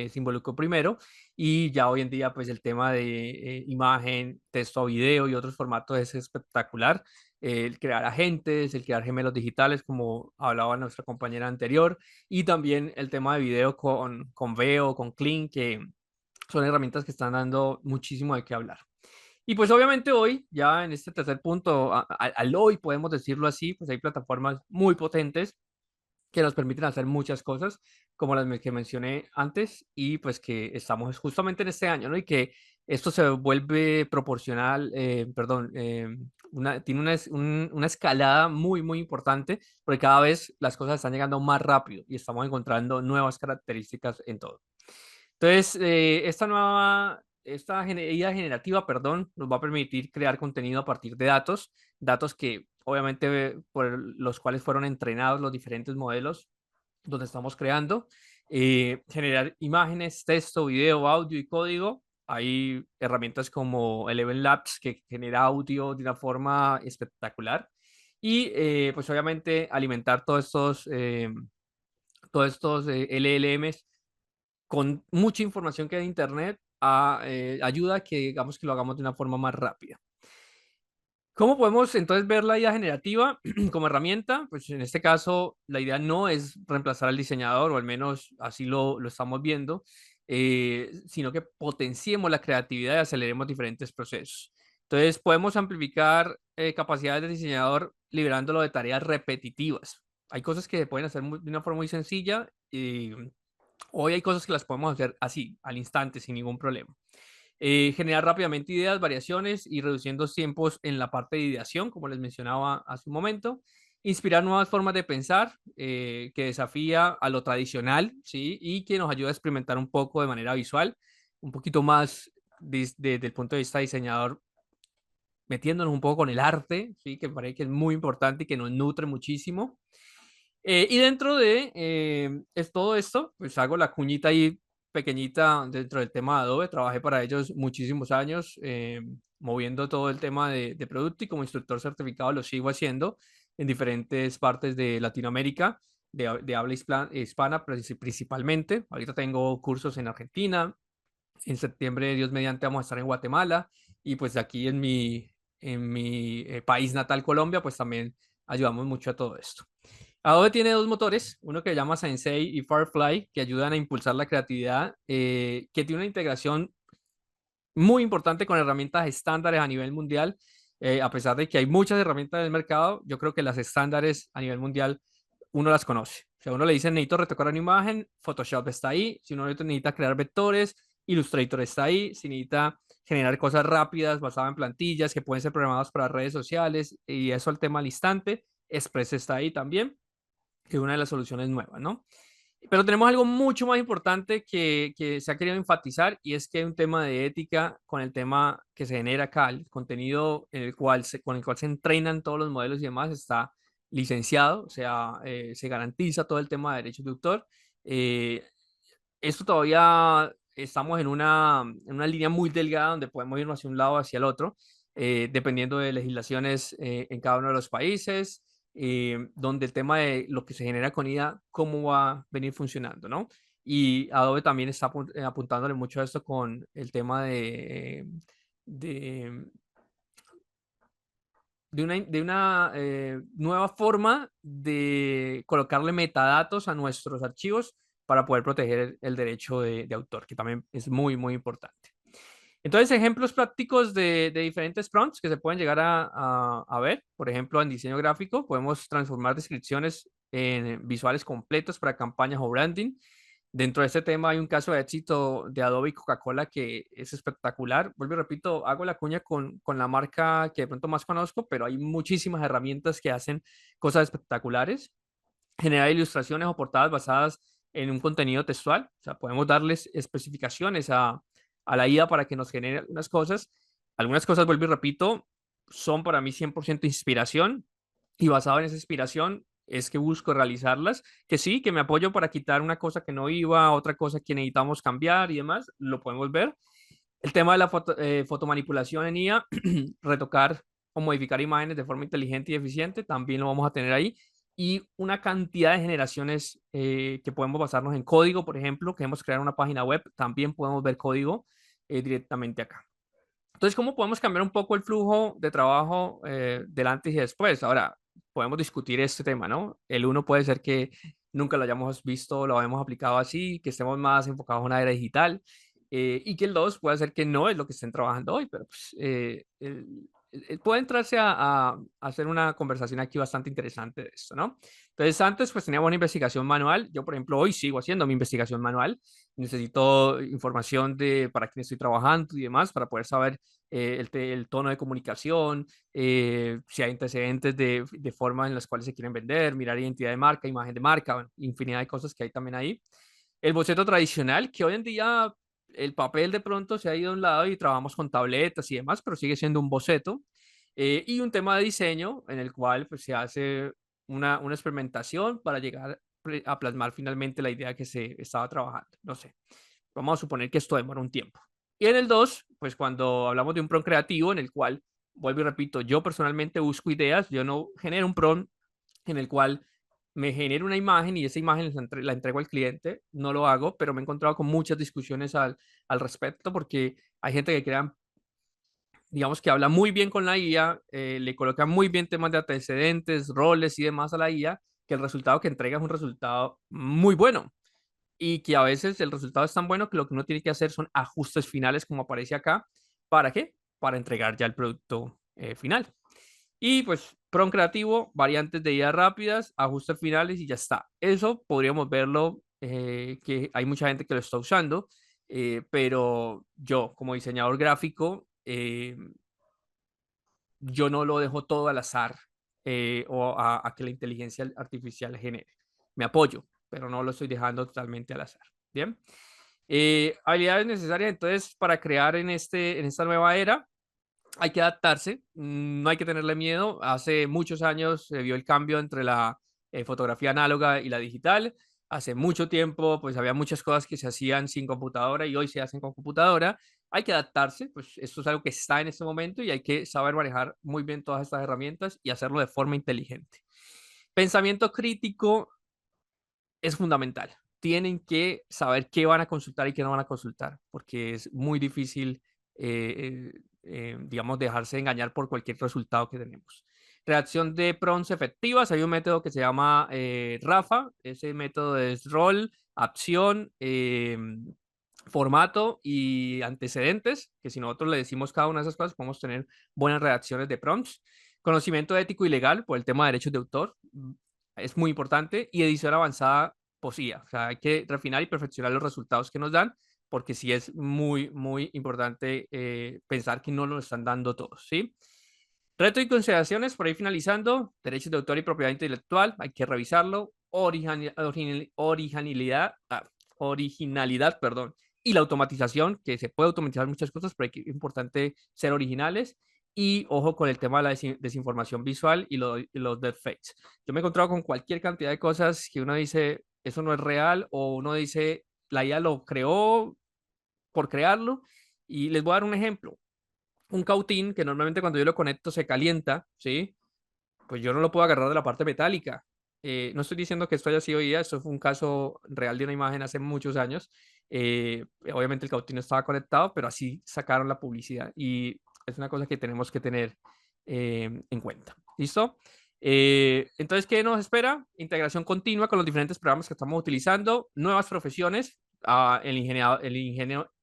se involucró primero, y ya hoy en día pues el tema de imagen, texto a video y otros formatos es espectacular. El crear agentes, el crear gemelos digitales, como hablaba nuestra compañera anterior, y también el tema de video con Veo, con Kling, que son herramientas que están dando muchísimo de qué hablar. Y pues obviamente hoy, ya en este tercer punto, al hoy podemos decirlo así, pues hay plataformas muy potentes que nos permiten hacer muchas cosas, como las que mencioné antes, y pues que estamos justamente en este año, ¿no? Y que esto se vuelve proporcional, perdón, tiene una escalada muy, muy importante, porque cada vez las cosas están llegando más rápido y estamos encontrando nuevas características en todo. Entonces, esta IA generativa, perdón, nos va a permitir crear contenido a partir de datos que obviamente por los cuales fueron entrenados los diferentes modelos donde estamos creando, generar imágenes, texto, video, audio y código. Hay herramientas como Eleven Labs que genera audio de una forma espectacular y pues obviamente alimentar todos estos LLMs con mucha información que hay en Internet ayuda a que digamos que lo hagamos de una forma más rápida. ¿Cómo podemos entonces ver la IA generativa como herramienta? Pues en este caso, la idea no es reemplazar al diseñador, o al menos así lo estamos viendo, sino que potenciemos la creatividad y aceleremos diferentes procesos. Entonces, podemos amplificar capacidades del diseñador liberándolo de tareas repetitivas. Hay cosas que se pueden hacer de una forma muy sencilla y hoy hay cosas que las podemos hacer así, al instante, sin ningún problema. Generar rápidamente ideas, variaciones y reduciendo tiempos en la parte de ideación, como les mencionaba hace un momento. Inspirar nuevas formas de pensar que desafía a lo tradicional, ¿sí? Y que nos ayuda a experimentar un poco de manera visual, un poquito más desde el punto de vista diseñador, metiéndonos un poco con el arte, ¿sí? Que me parece que es muy importante y que nos nutre muchísimo. Y dentro de todo esto, pues hago la cuñita ahí pequeñita dentro del tema de Adobe. Trabajé para ellos muchísimos años, moviendo todo el tema de producto, y como instructor certificado lo sigo haciendo en diferentes partes de Latinoamérica, de habla hispana principalmente. Ahorita tengo cursos en Argentina. En septiembre, Dios mediante, vamos a estar en Guatemala. Y pues aquí en mi país natal, Colombia, pues también ayudamos mucho a todo esto. Adobe tiene dos motores, uno que se llama Sensei y Firefly, que ayudan a impulsar la creatividad, que tiene una integración muy importante con herramientas estándares a nivel mundial. A pesar de que hay muchas herramientas en el mercado, yo creo que las estándares a nivel mundial uno las conoce. O sea, uno le dice, necesito retocar una imagen, Photoshop está ahí. Si uno necesita crear vectores, Illustrator está ahí. Si necesita generar cosas rápidas basadas en plantillas que pueden ser programadas para redes sociales y eso al tema al instante, Express está ahí también, que es una de las soluciones nuevas, ¿no? Pero tenemos algo mucho más importante que se ha querido enfatizar, y es que hay un tema de ética con el tema que se genera acá. El contenido con el cual se entrenan todos los modelos y demás está licenciado, o sea, se garantiza todo el tema de derechos de autor. Eh, Esto todavía estamos en una línea muy delgada donde podemos irnos hacia un lado o hacia el otro, dependiendo de legislaciones en cada uno de los países, donde el tema de lo que se genera con IA, cómo va a venir funcionando, ¿no? Y Adobe también está apuntándole mucho a esto con el tema de nueva forma de colocarle metadatos a nuestros archivos para poder proteger el derecho de autor, que también es muy, muy importante. Entonces, ejemplos prácticos de diferentes prompts que se pueden llegar a ver. Por ejemplo, en diseño gráfico podemos transformar descripciones en visuales completos para campañas o branding. Dentro de este tema hay un caso de éxito de Adobe y Coca-Cola que es espectacular. Vuelvo y repito, hago la cuña con la marca que de pronto más conozco, pero hay muchísimas herramientas que hacen cosas espectaculares. Generar ilustraciones o portadas basadas en un contenido textual. O sea, podemos darles especificaciones a la IA para que nos genere algunas cosas. Algunas cosas, vuelvo y repito, son para mí 100% inspiración y basado en esa inspiración es que busco realizarlas, que sí, que me apoyo para quitar una cosa que no iba, otra cosa que necesitamos cambiar y demás, lo podemos ver. El tema de la fotomanipulación en IA, retocar o modificar imágenes de forma inteligente y eficiente, también lo vamos a tener ahí. Y una cantidad de generaciones que podemos basarnos en código, por ejemplo, queremos crear una página web, también podemos ver código directamente acá. Entonces, ¿cómo podemos cambiar un poco el flujo de trabajo del antes y después? Ahora, podemos discutir este tema, ¿no? El uno puede ser que nunca lo hayamos visto, lo hayamos aplicado así, que estemos más enfocados en una era digital, y que el dos puede ser que no es lo que estén trabajando hoy, pero pues, puede entrarse a hacer una conversación aquí bastante interesante de esto, ¿no? Entonces, antes pues teníamos una investigación manual. Yo, por ejemplo, hoy sigo haciendo mi investigación manual. Necesito información de para quién estoy trabajando y demás para poder saber el tono de comunicación, si hay antecedentes de formas en las cuales se quieren vender, mirar identidad de marca, imagen de marca, bueno, infinidad de cosas que hay también ahí. El boceto tradicional, que hoy en día el papel de pronto se ha ido a un lado y trabajamos con tabletas y demás, pero sigue siendo un boceto. Y un tema de diseño en el cual pues, se hace una experimentación para llegar a plasmar finalmente la idea que se estaba trabajando. No sé, vamos a suponer que esto demora un tiempo. Y en el 2, pues cuando hablamos de un prompt creativo en el cual, vuelvo y repito, yo personalmente busco ideas, yo no genero un prompt en el cual me genero una imagen y esa imagen la entrego al cliente, no lo hago, pero me he encontrado con muchas discusiones al respecto porque hay gente que crea, digamos que habla muy bien con la IA, le coloca muy bien temas de antecedentes, roles y demás a la IA, que el resultado que entrega es un resultado muy bueno y que a veces el resultado es tan bueno que lo que uno tiene que hacer son ajustes finales como aparece acá. ¿Para qué? Para entregar ya el producto final. Y pues prompt creativo, variantes de ideas rápidas, ajustes finales y ya está. Eso podríamos verlo, que hay mucha gente que lo está usando, pero yo como diseñador gráfico, yo no lo dejo todo al azar o a que la inteligencia artificial genere. Me apoyo, pero no lo estoy dejando totalmente al azar. Bien. Habilidades necesarias entonces para crear en esta nueva era. Hay que adaptarse, no hay que tenerle miedo. Hace muchos años se vio el cambio entre la fotografía análoga y la digital. Hace mucho tiempo, pues había muchas cosas que se hacían sin computadora y hoy se hacen con computadora. Hay que adaptarse, pues esto es algo que está en este momento y hay que saber manejar muy bien todas estas herramientas y hacerlo de forma inteligente. Pensamiento crítico es fundamental. Tienen que saber qué van a consultar y qué no van a consultar, porque es muy difícil, digamos, dejarse engañar por cualquier resultado que tenemos. Redacción de prompts efectivas. Hay un método que se llama RAFA. Ese método es rol, acción, formato y antecedentes, que si nosotros le decimos cada una de esas cosas, podemos tener buenas redacciones de prompts. Conocimiento ético y legal por el tema de derechos de autor. Es muy importante. Y edición avanzada poesía. O sea, hay que refinar y perfeccionar los resultados que nos dan, porque sí es muy, muy importante pensar que no nos están dando todos, ¿sí? Reto y consideraciones, por ahí finalizando, derechos de autor y propiedad intelectual, hay que revisarlo, originalidad, perdón, y la automatización, que se puede automatizar muchas cosas, pero es importante ser originales, y ojo con el tema de la desinformación visual y los deepfakes. Yo me he encontrado con cualquier cantidad de cosas que uno dice, eso no es real, o uno dice, la IA lo creó por crearlo, y les voy a dar un ejemplo. Un cautín que normalmente cuando yo lo conecto se calienta, ¿sí? Pues yo no lo puedo agarrar de la parte metálica. No estoy diciendo que esto haya sido IA, esto fue un caso real de una imagen hace muchos años. Obviamente el cautín no estaba conectado, pero así sacaron la publicidad y es una cosa que tenemos que tener en cuenta. ¿Listo? Entonces, ¿qué nos espera? Integración continua con los diferentes programas que estamos utilizando, nuevas profesiones,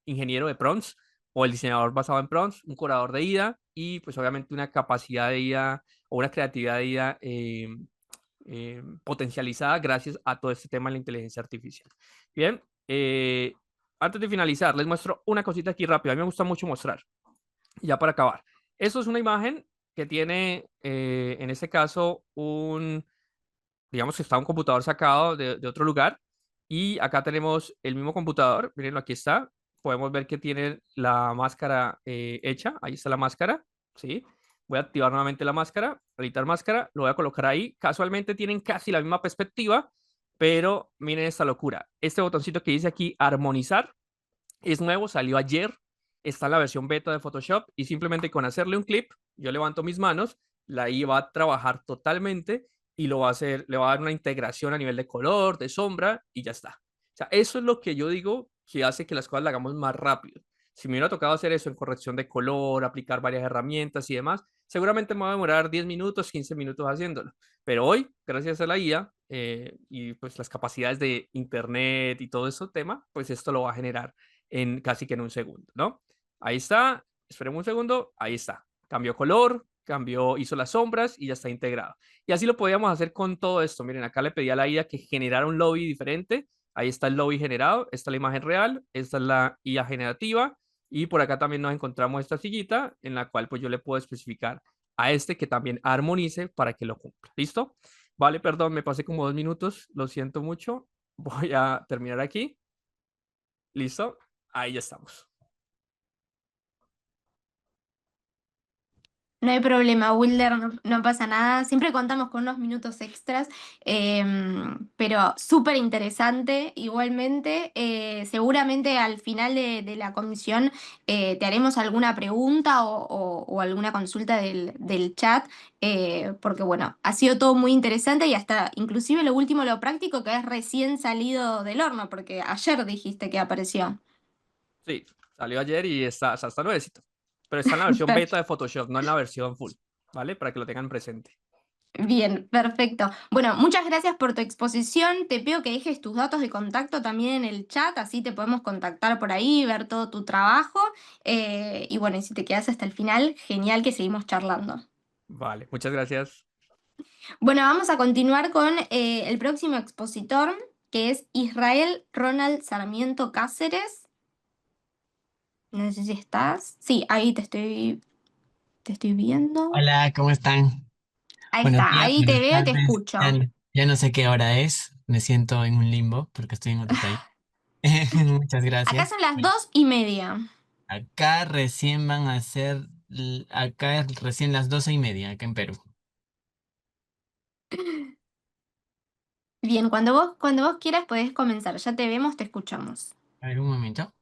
ingeniero de prompts o el diseñador basado en prompts, un curador de IA y pues obviamente una capacidad de IA o una creatividad de IA potencializada gracias a todo este tema de la inteligencia artificial. Bien, antes de finalizar, les muestro una cosita aquí rápida. A mí me gusta mucho mostrar. Ya para acabar. Esto es una imagen que tiene, en este caso, digamos que está un computador sacado de otro lugar. Y acá tenemos el mismo computador. Miren, aquí está. Podemos ver que tiene la máscara hecha. Ahí está la máscara. ¿Sí? Voy a activar nuevamente la máscara, editar máscara, lo voy a colocar ahí. Casualmente tienen casi la misma perspectiva, pero miren esta locura. Este botoncito que dice aquí, armonizar, es nuevo, salió ayer, está en la versión beta de Photoshop y simplemente con hacerle un clip, yo levanto mis manos, la IA va a trabajar totalmente y lo va a hacer, le va a dar una integración a nivel de color, de sombra y ya está. O sea, eso es lo que yo digo que hace que las cosas las hagamos más rápido. Si me hubiera tocado hacer eso en corrección de color, aplicar varias herramientas y demás, seguramente me va a demorar 10 minutos, 15 minutos haciéndolo. Pero hoy, gracias a la IA y pues las capacidades de Internet y todo ese tema, pues esto lo va a generar en casi que en un segundo, ¿no? Ahí está, esperemos un segundo, ahí está. Cambió color, hizo las sombras y ya está integrado. Y así lo podíamos hacer con todo esto. Miren, acá le pedí a la IA que generara un lobby diferente. Ahí está el lobby generado, esta es la imagen real, esta es la IA generativa y por acá también nos encontramos esta sillita en la cual pues yo le puedo especificar a este que también armonice para que lo cumpla. ¿Listo? Vale, perdón, me pasé como 2 minutos, lo siento mucho. Voy a terminar aquí. ¿Listo? Ahí ya estamos. No hay problema, Wilder, no pasa nada. Siempre contamos con unos minutos extras, pero súper interesante. Igualmente, seguramente al final de la comisión te haremos alguna pregunta o alguna consulta del chat, porque bueno, ha sido todo muy interesante y hasta inclusive lo último, lo práctico, que es recién salido del horno, porque ayer dijiste que apareció. Sí, salió ayer y está, o sea, está nuevecito. Pero está en la versión beta de Photoshop, no en la versión full, ¿vale? Para que lo tengan presente. Bien, perfecto. Bueno, muchas gracias por tu exposición. Te pido que dejes tus datos de contacto también en el chat, así te podemos contactar por ahí, ver todo tu trabajo. Y bueno, y si te quedas hasta el final, genial que seguimos charlando. Vale, muchas gracias. Bueno, vamos a continuar con el próximo expositor, que es Israel Ronald Sarmiento Cáceres. No sé si estás. Sí, ahí te estoy viendo. Hola, ¿cómo están? Ahí Buenos está, días, ahí te buenas veo y te tardes. escucho. Ya no sé qué hora es. Me siento en un limbo porque estoy en otro país. Muchas Acá gracias. son las 2:30. Acá recién van a ser, acá es recién las 12:30, acá en Perú. Bien, cuando vos quieras podés comenzar. Ya te vemos, te escuchamos. A ver, un momento.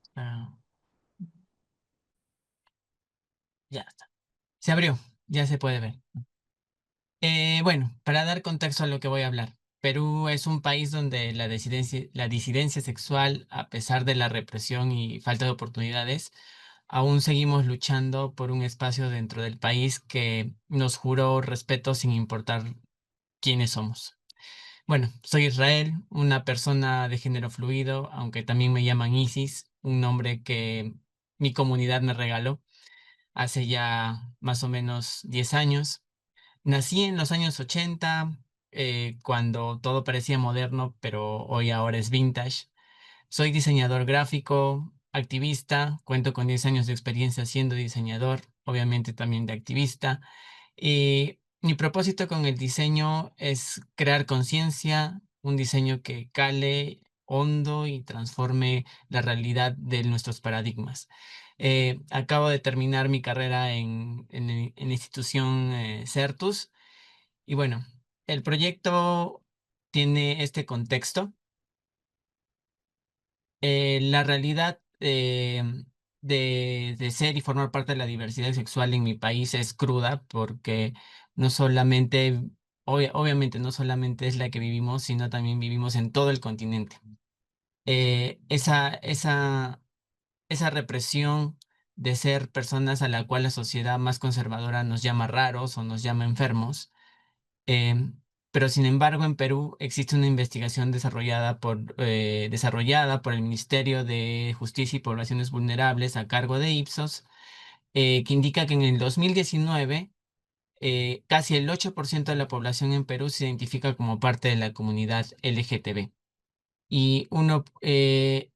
Ya está. Se abrió, ya se puede ver. Bueno, para dar contexto a lo que voy a hablar, Perú es un país donde la disidencia sexual, a pesar de la represión y falta de oportunidades, aún seguimos luchando por un espacio dentro del país que nos juró respeto sin importar quiénes somos. Bueno, soy Israel, una persona de género fluido, aunque también me llaman Isis, un nombre que mi comunidad me regaló hace ya más o menos 10 años. Nací en los años 80, cuando todo parecía moderno, pero hoy ahora es vintage. Soy diseñador gráfico, activista, cuento con 10 años de experiencia siendo diseñador, obviamente también de activista. Y mi propósito con el diseño es crear conciencia, un diseño que cale hondo y transforme la realidad de nuestros paradigmas. Acabo de terminar mi carrera en la institución Certus y bueno, el proyecto tiene este contexto. La realidad de ser y formar parte de la diversidad sexual en mi país es cruda porque no solamente, obviamente no solamente es la que vivimos, sino también vivimos en todo el continente. Esa represión de ser personas a la cual la sociedad más conservadora nos llama raros o nos llama enfermos. Em, pero sin embargo, en Perú existe una investigación desarrollada por el Ministerio de Justicia y Poblaciones Vulnerables a cargo de Ipsos, que indica que en el 2019 casi el 8% de la población en Perú se identifica como parte de la comunidad LGTB,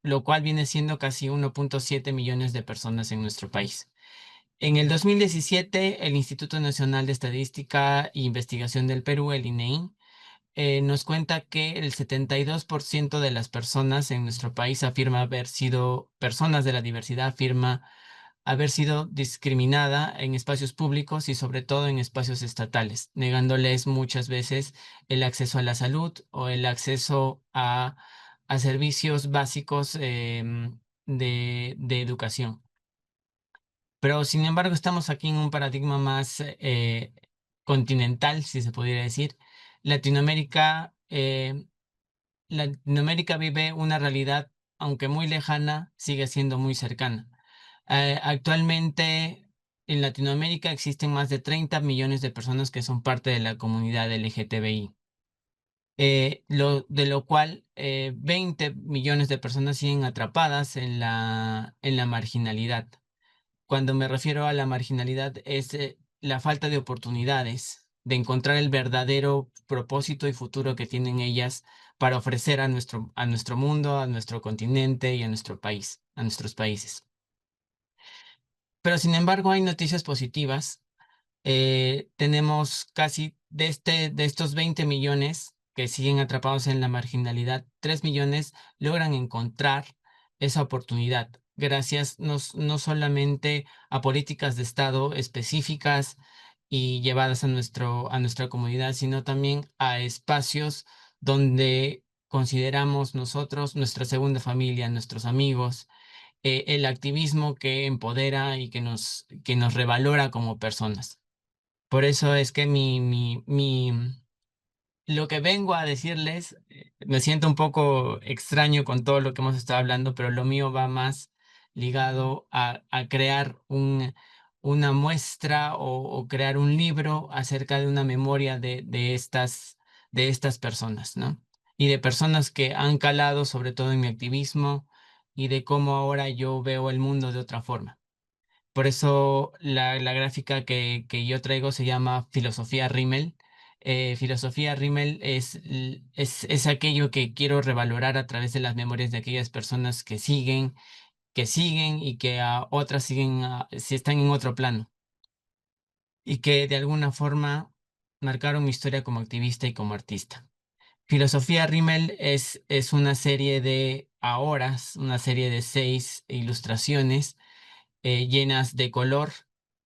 lo cual viene siendo casi 1.7 millones de personas en nuestro país. En el 2017, el Instituto Nacional de Estadística e Investigación del Perú, el INEI, nos cuenta que el 72% de las personas en nuestro país afirma haber sido, personas de la diversidad afirma haber sido discriminada en espacios públicos y sobre todo en espacios estatales, negándoles muchas veces el acceso a la salud o el acceso a servicios básicos de educación. Pero sin embargo, estamos aquí en un paradigma más continental, si se pudiera decir. Latinoamérica, Latinoamérica vive una realidad, aunque muy lejana, sigue siendo muy cercana. Actualmente en Latinoamérica existen más de 30 millones de personas que son parte de la comunidad LGTBI, de lo cual 20 millones de personas siguen atrapadas en la marginalidad. Cuando me refiero a la marginalidad es la falta de oportunidades, de encontrar el verdadero propósito y futuro que tienen ellas para ofrecer a nuestro mundo, a nuestro continente y a nuestro país, a nuestros países. Pero sin embargo hay noticias positivas. Tenemos casi de estos 20 millones que siguen atrapados en la marginalidad, 3 millones logran encontrar esa oportunidad gracias no solamente a políticas de Estado específicas y llevadas a nuestra comunidad, sino también a espacios donde consideramos nosotros nuestra segunda familia, nuestros amigos, el activismo que empodera y que nos revalora como personas. Por eso es que lo que vengo a decirles, me siento un poco extraño con todo lo que hemos estado hablando, pero lo mío va más ligado a crear una muestra o crear un libro acerca de una memoria de estas personas, ¿no? Y de personas que han calado sobre todo en mi activismo y de cómo ahora yo veo el mundo de otra forma. Por eso la gráfica que yo traigo se llama Filosofía Rímel. Filosofía Rímel es aquello que quiero revalorar a través de las memorias de aquellas personas que siguen y que a otras siguen, si están en otro plano y que de alguna forma marcaron mi historia como activista y como artista. Filosofía Rímel es una serie de ahoras, una serie de 6 ilustraciones llenas de color,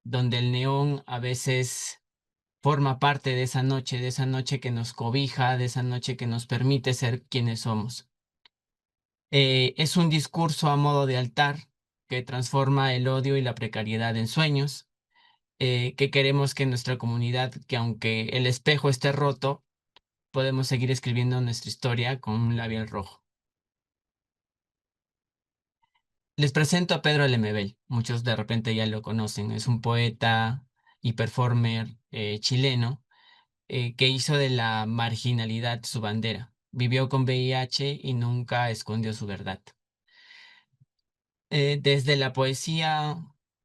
donde el neón a veces forma parte de esa noche que nos cobija, de esa noche que nos permite ser quienes somos. Es un discurso a modo de altar que transforma el odio y la precariedad en sueños, que queremos que nuestra comunidad, que aunque el espejo esté roto, podemos seguir escribiendo nuestra historia con un labial rojo. Les presento a Pedro Lemebel. Muchos de repente ya lo conocen. Es un poeta y performer chileno que hizo de la marginalidad su bandera. Vivió con VIH y nunca escondió su verdad. Desde la poesía,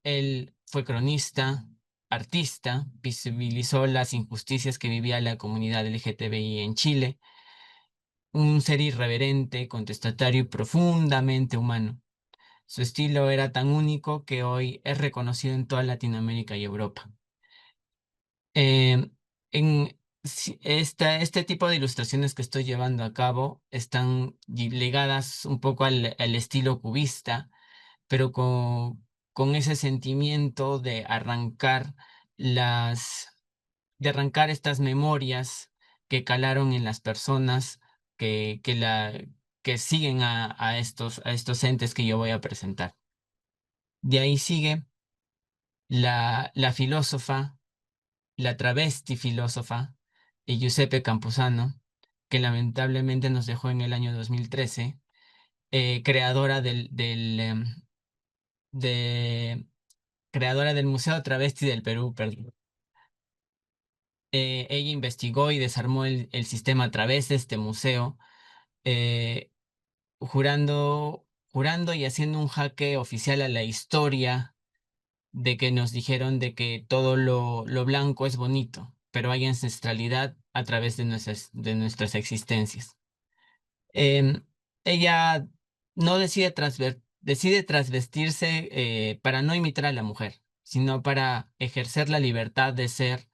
él fue cronista, artista, visibilizó las injusticias que vivía la comunidad LGTBI en Chile, un ser irreverente, contestatario y profundamente humano. Su estilo era tan único que hoy es reconocido en toda Latinoamérica y Europa. Eh, este tipo de ilustraciones que estoy llevando a cabo están ligadas un poco al estilo cubista, pero con ese sentimiento de arrancar estas memorias que calaron en las personas que siguen a estos entes que yo voy a presentar. De ahí sigue la filósofa, la travesti filósofa Giuseppe Campuzano, que lamentablemente nos dejó en el año 2013, creadora creadora del Museo Travesti del Perú, perdón. Ella investigó y desarmó el sistema a través de este museo, eh, jurando y haciendo un jaque oficial a la historia de que nos dijeron de que todo lo blanco es bonito, pero hay ancestralidad a través de nuestras existencias. Em, Ella no decide trasvestirse para no imitar a la mujer, sino para ejercer la libertad de ser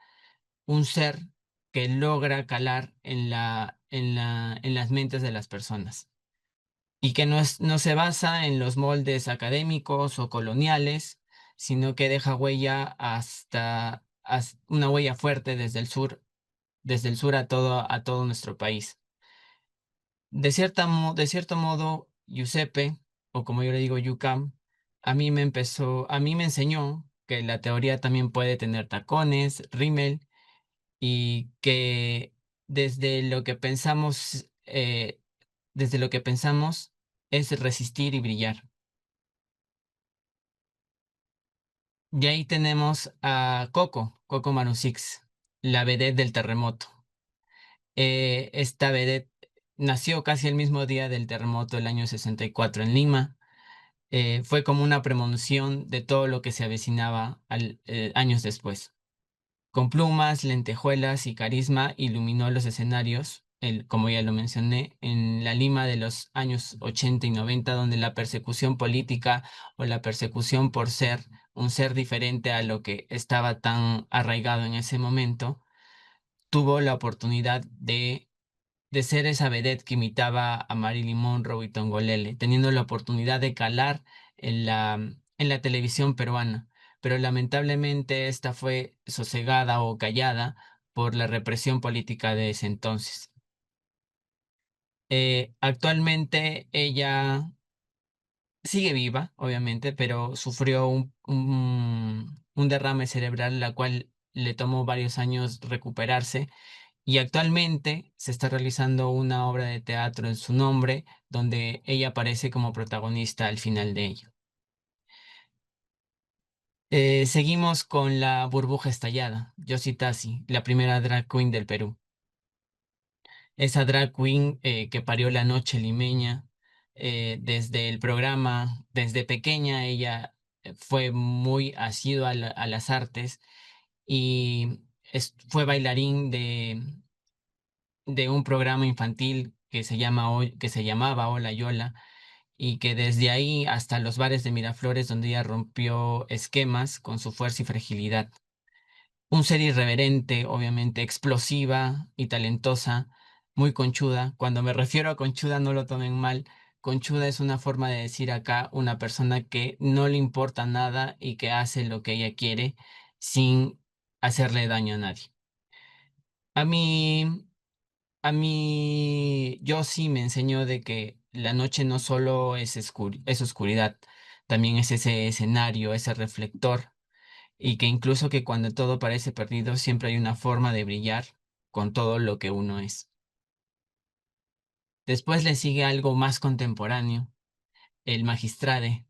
un ser que logra calar en las mentes de las personas y que no se basa en los moldes académicos o coloniales, sino que deja huella una huella fuerte desde el sur a todo nuestro país. De cierto modo, Giuseppe, o como yo le digo, Yucam, a mí me enseñó que la teoría también puede tener tacones, rímel, y que desde lo que pensamos, eh, desde lo que pensamos es resistir y brillar. Y ahí tenemos a Coco Marusix, la vedette del terremoto. Esta vedette nació casi el mismo día del terremoto del año 64 en Lima. Fue como una premonición de todo lo que se avecinaba años después. Con plumas, lentejuelas y carisma iluminó los escenarios, como ya lo mencioné, en la Lima de los años 80 y 90, donde la persecución política o la persecución por ser un ser diferente a lo que estaba tan arraigado en ese momento, tuvo la oportunidad de ser esa vedette que imitaba a Marilyn Monroe y Tongolele, teniendo la oportunidad de calar en la televisión peruana, pero lamentablemente esta fue sosegada o callada por la represión política de ese entonces. Actualmente ella sigue viva, obviamente, pero sufrió un derrame cerebral, la cual le tomó varios años recuperarse y actualmente se está realizando una obra de teatro en su nombre, donde ella aparece como protagonista al final de ello. Seguimos con la burbuja estallada, Yossi Tassi, la primera drag queen del Perú. Esa drag queen que parió la noche limeña, desde el programa, desde pequeña ella fue muy asidua a las artes y fue bailarín de un programa infantil que se llamaba Hola Yola, y que desde ahí hasta los bares de Miraflores, donde ella rompió esquemas con su fuerza y fragilidad. Un ser irreverente, obviamente, explosiva y talentosa, muy conchuda. Cuando me refiero a conchuda, no lo tomen mal. Conchuda es una forma de decir acá una persona que no le importa nada y que hace lo que ella quiere sin hacerle daño a nadie. A mí yo sí me enseñó de que la noche no solo es oscuridad, también es ese escenario, ese reflector, y que incluso que cuando todo parece perdido, siempre hay una forma de brillar con todo lo que uno es. Después le sigue algo más contemporáneo, el Magistrade,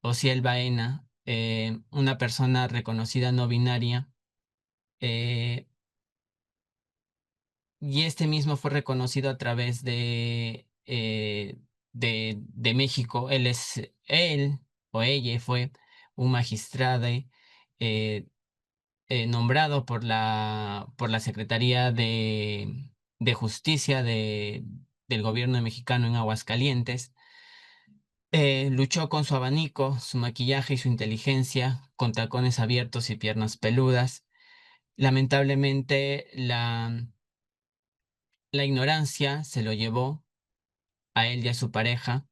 Osiel Baena, una persona reconocida no binaria, eh, y este mismo fue reconocido a través de México. Él o ella fue un magistrado nombrado por por la Secretaría de Justicia del gobierno mexicano en Aguascalientes. Luchó con su abanico, su maquillaje y su inteligencia, con tacones abiertos y piernas peludas. Lamentablemente, la ignorancia se lo llevó a él y a su pareja.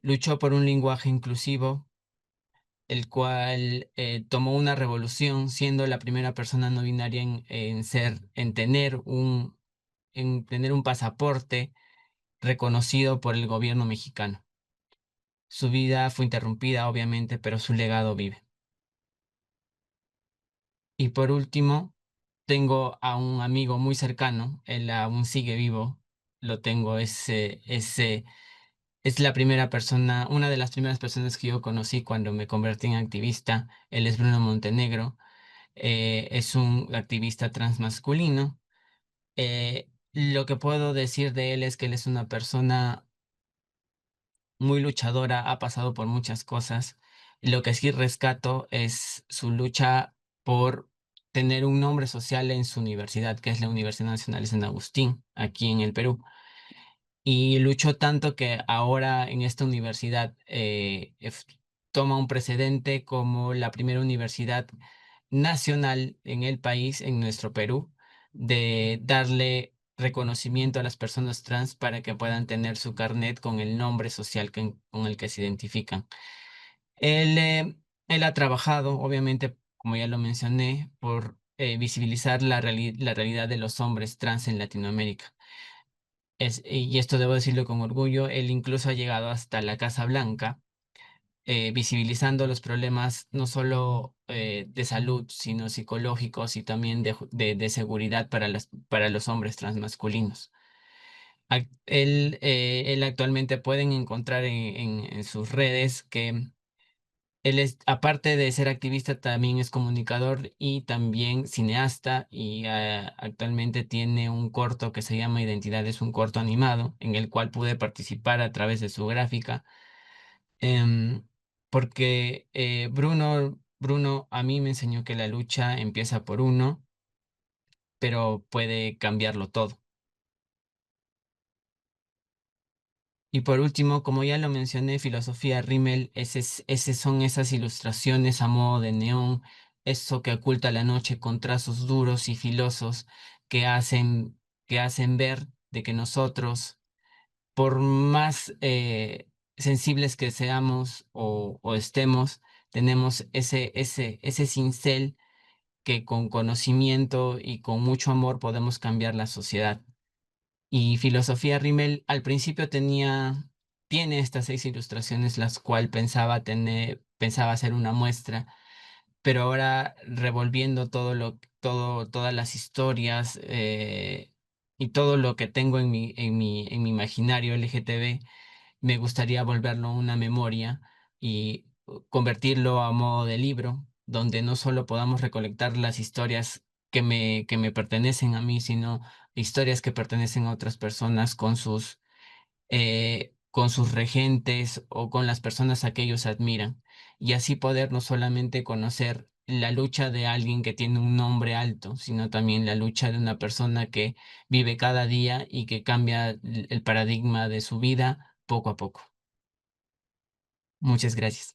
Luchó por un lenguaje inclusivo, el cual tomó una revolución, siendo la primera persona no binaria en tener un pasaporte reconocido por el gobierno mexicano. Su vida fue interrumpida, obviamente, pero su legado vive. Y por último, tengo a un amigo muy cercano, él aún sigue vivo, lo tengo, Es la primera persona, una de las primeras personas que yo conocí cuando me convertí en activista. Él es Bruno Montenegro. Es un activista transmasculino. Lo que puedo decir de él es que él es una persona muy luchadora, ha pasado por muchas cosas. Lo que sí rescato es su lucha por tener un nombre social en su universidad, que es la Universidad Nacional de San Agustín, aquí en el Perú. Y luchó tanto que ahora en esta universidad toma un precedente como la primera universidad nacional en el país, en nuestro Perú, de darle reconocimiento a las personas trans para que puedan tener su carnet con el nombre social con el que se identifican. Él, él ha trabajado, obviamente, como ya lo mencioné, por visibilizar la realidad de los hombres trans en Latinoamérica. Y esto debo decirlo con orgullo, él incluso ha llegado hasta la Casa Blanca, visibilizando los problemas no solo de salud, sino psicológicos y también de seguridad para los hombres transmasculinos. Él actualmente pueden encontrar en sus redes que él es, aparte de ser activista, también es comunicador y también cineasta y actualmente tiene un corto que se llama Identidad, es un corto animado en el cual pude participar a través de su gráfica. Em, Porque Bruno a mí me enseñó que la lucha empieza por uno, pero puede cambiarlo todo. Y por último, como ya lo mencioné, filosofía Rímel, ese son esas ilustraciones a modo de neón, eso que oculta la noche con trazos duros y filosos que que hacen ver de que nosotros, por más sensibles que seamos o estemos, tenemos ese cincel que con conocimiento y con mucho amor podemos cambiar la sociedad. Y Filosofía Rímel al principio tiene estas 6 ilustraciones, las cuales pensaba hacer una muestra, pero ahora revolviendo todas las historias y todo lo que tengo en mi imaginario LGTB, me gustaría volverlo una memoria y convertirlo a modo de libro, donde no solo podamos recolectar las historias que me pertenecen a mí, sino historias que pertenecen a otras personas con sus regentes o con las personas a que ellos admiran. Y así poder no solamente conocer la lucha de alguien que tiene un nombre alto, sino también la lucha de una persona que vive cada día y que cambia el paradigma de su vida poco a poco. Muchas gracias.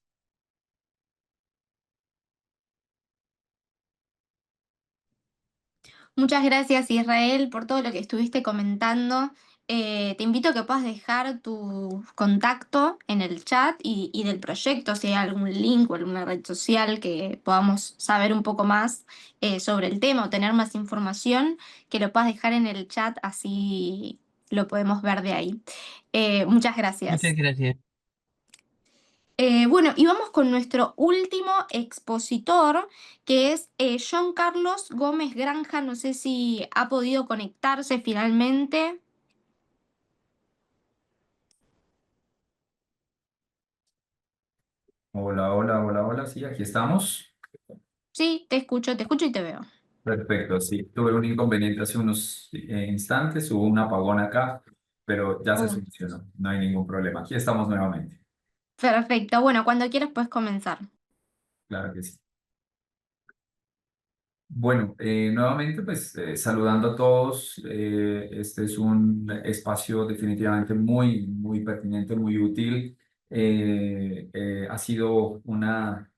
Muchas gracias, Israel, por todo lo que estuviste comentando. Te invito a que puedas dejar tu contacto en el chat y del proyecto, si hay algún link o alguna red social que podamos saber un poco más sobre el tema o tener más información, que lo puedas dejar en el chat, así lo podemos ver de ahí. Muchas Muchas gracias. gracias. Bueno, y vamos con nuestro último expositor, que es John Carlos Gómez Granja. No sé si ha podido conectarse finalmente. Hola, hola, hola, hola, sí, aquí estamos. Sí, te escucho y te veo. Perfecto, sí. Tuve un inconveniente hace unos instantes, hubo un apagón acá, pero ya se Oh, solucionó, no hay ningún problema. Aquí estamos nuevamente. perfecto. Bueno, cuando quieras puedes comenzar. Claro que sí. Bueno, nuevamente pues saludando a todos, este es un espacio definitivamente muy, muy pertinente, muy útil. Ha sido una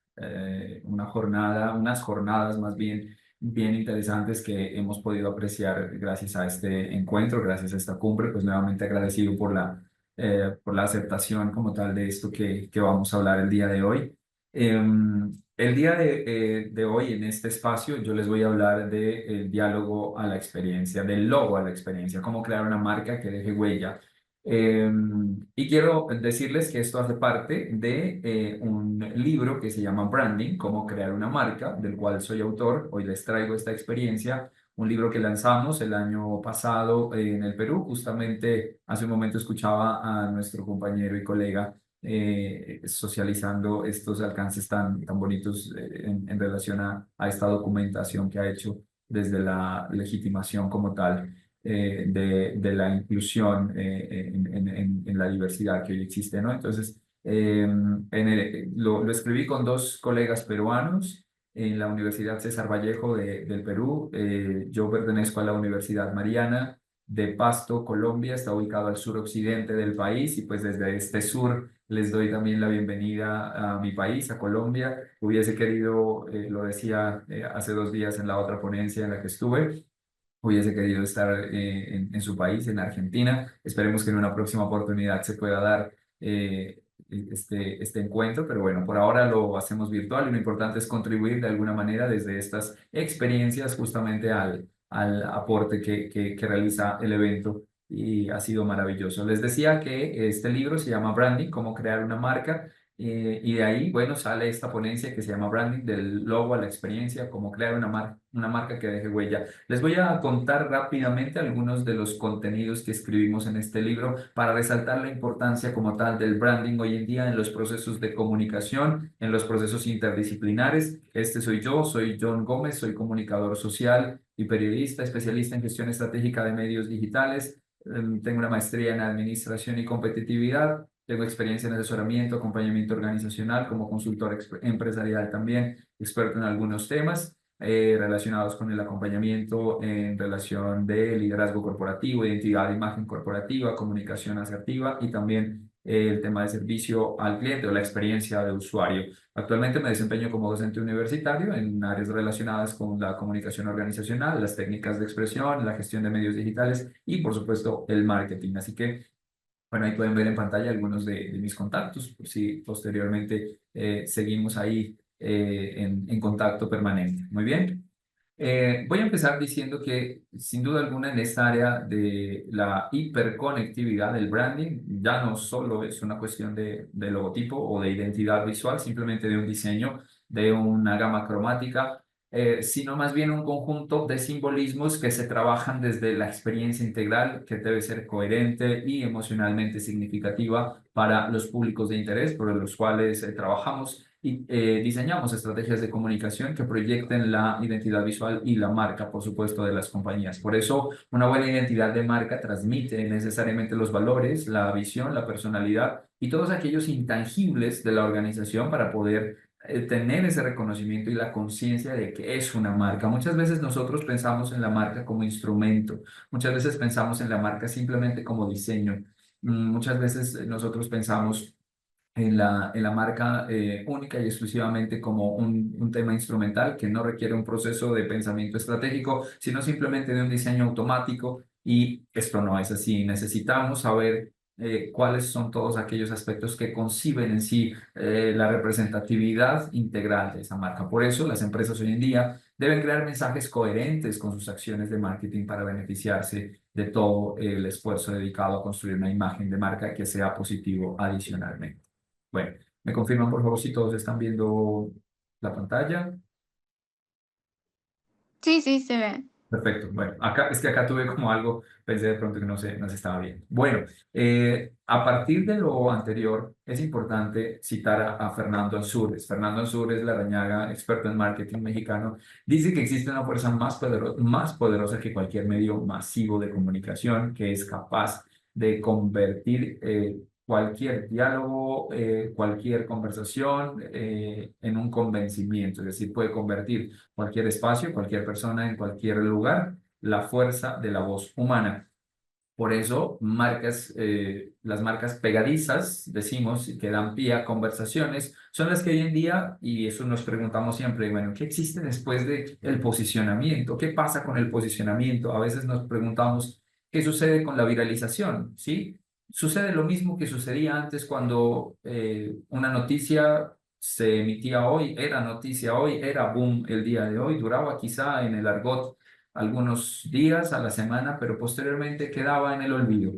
jornada, unas jornadas más bien, bien interesantes que hemos podido apreciar gracias a este encuentro, gracias a esta cumbre, pues nuevamente agradecido por la aceptación como tal de esto que vamos a hablar el día de hoy. El día de hoy en este espacio yo les voy a hablar del diálogo a la experiencia, del logo a la experiencia, cómo crear una marca que deje huella. Y quiero decirles que esto hace parte de un libro que se llama Branding, cómo crear una marca, del cual soy autor. Hoy les traigo esta experiencia un libro que lanzamos el año pasado en el Perú. Justamente hace un momento escuchaba a nuestro compañero y colega socializando estos alcances tan bonitos en relación a esta documentación que ha hecho desde la legitimación como tal de la inclusión en la diversidad que hoy existe, ¿no? Entonces, lo escribí con dos colegas peruanos en la Universidad César Vallejo del Perú. Yo pertenezco a la Universidad Mariana de Pasto, Colombia. Está ubicado al suroccidente del país y pues desde este sur les doy también la bienvenida a mi país, a Colombia. Hubiese querido, lo decía hace 2 días en la otra ponencia en la que estuve, hubiese querido estar en su país, en Argentina. Esperemos que en una próxima oportunidad se pueda dar este encuentro, pero bueno, por ahora lo hacemos virtual y lo importante es contribuir de alguna manera desde estas experiencias justamente al aporte que realiza el evento y ha sido maravilloso. Les decía que este libro se llama Branding, cómo crear una marca. Y de ahí, bueno, sale esta ponencia que se llama Branding, del logo a la experiencia, cómo crear una marca que deje huella. Les voy a contar rápidamente algunos de los contenidos que escribimos en este libro para resaltar la importancia como tal del branding hoy en día en los procesos de comunicación, en los procesos interdisciplinares. Este soy yo, soy John Gómez, soy comunicador social y periodista, especialista en gestión estratégica de medios digitales. Tengo una maestría en administración y competitividad. Tengo experiencia en asesoramiento, acompañamiento organizacional como consultor empresarial también, experto en algunos temas relacionados con el acompañamiento en relación de liderazgo corporativo, identidad e imagen corporativa, comunicación asertiva y también el tema de servicio al cliente o la experiencia de usuario. Actualmente me desempeño como docente universitario en áreas relacionadas con la comunicación organizacional, las técnicas de expresión, la gestión de medios digitales y, por supuesto, el marketing. Así que bueno, ahí pueden ver en pantalla algunos de mis contactos, por si posteriormente seguimos ahí en contacto permanente. Muy bien. Voy a empezar diciendo que sin duda alguna en esta área de la hiperconectividad del branding ya no solo es una cuestión de logotipo o de identidad visual, simplemente de un diseño, de una gama cromática, sino más bien un conjunto de simbolismos que se trabajan desde la experiencia integral que debe ser coherente y emocionalmente significativa para los públicos de interés por los cuales trabajamos y diseñamos estrategias de comunicación que proyecten la identidad visual y la marca, por supuesto, de las compañías. Por eso, una buena identidad de marca transmite necesariamente los valores, la visión, la personalidad y todos aquellos intangibles de la organización para poder tener ese reconocimiento y la conciencia de que es una marca. Muchas veces nosotros pensamos en la marca como instrumento, muchas veces pensamos en la marca simplemente como diseño, muchas veces nosotros pensamos en la marca única y exclusivamente como un tema instrumental que no requiere un proceso de pensamiento estratégico, sino simplemente de un diseño automático. Y esto no es así. Necesitamos saber cuáles son todos aquellos aspectos que conciben en sí la representatividad integral de esa marca. Por eso las empresas hoy en día deben crear mensajes coherentes con sus acciones de marketing para beneficiarse de todo el esfuerzo dedicado a construir una imagen de marca que sea positivo adicionalmente. Bueno, me confirman por favor si todos están viendo la pantalla. Sí, sí, se ve. Perfecto. Bueno, acá es que acá tuve como algo, pensé de pronto que no se estaba viendo. Bueno, a partir de lo anterior, es importante citar a Fernando Ansúrez. Fernando Ansúrez Larrañaga, experto en marketing mexicano, dice que existe una fuerza más poderosa que cualquier medio masivo de comunicación que es capaz de convertir cualquier diálogo, cualquier conversación en un convencimiento. Es decir, puede convertir cualquier espacio, cualquier persona en cualquier lugar, la fuerza de la voz humana. Por eso, las marcas pegadizas, decimos, que dan pie a conversaciones, son las que hoy en día, y eso nos preguntamos siempre, bueno, ¿qué existe después del posicionamiento? ¿Qué pasa con el posicionamiento? A veces nos preguntamos, ¿qué sucede con la viralización? ¿Sí? Sucede lo mismo que sucedía antes cuando una noticia se emitía hoy, era noticia hoy, era boom el día de hoy, duraba quizá en el argot algunos días a la semana, pero posteriormente quedaba en el olvido.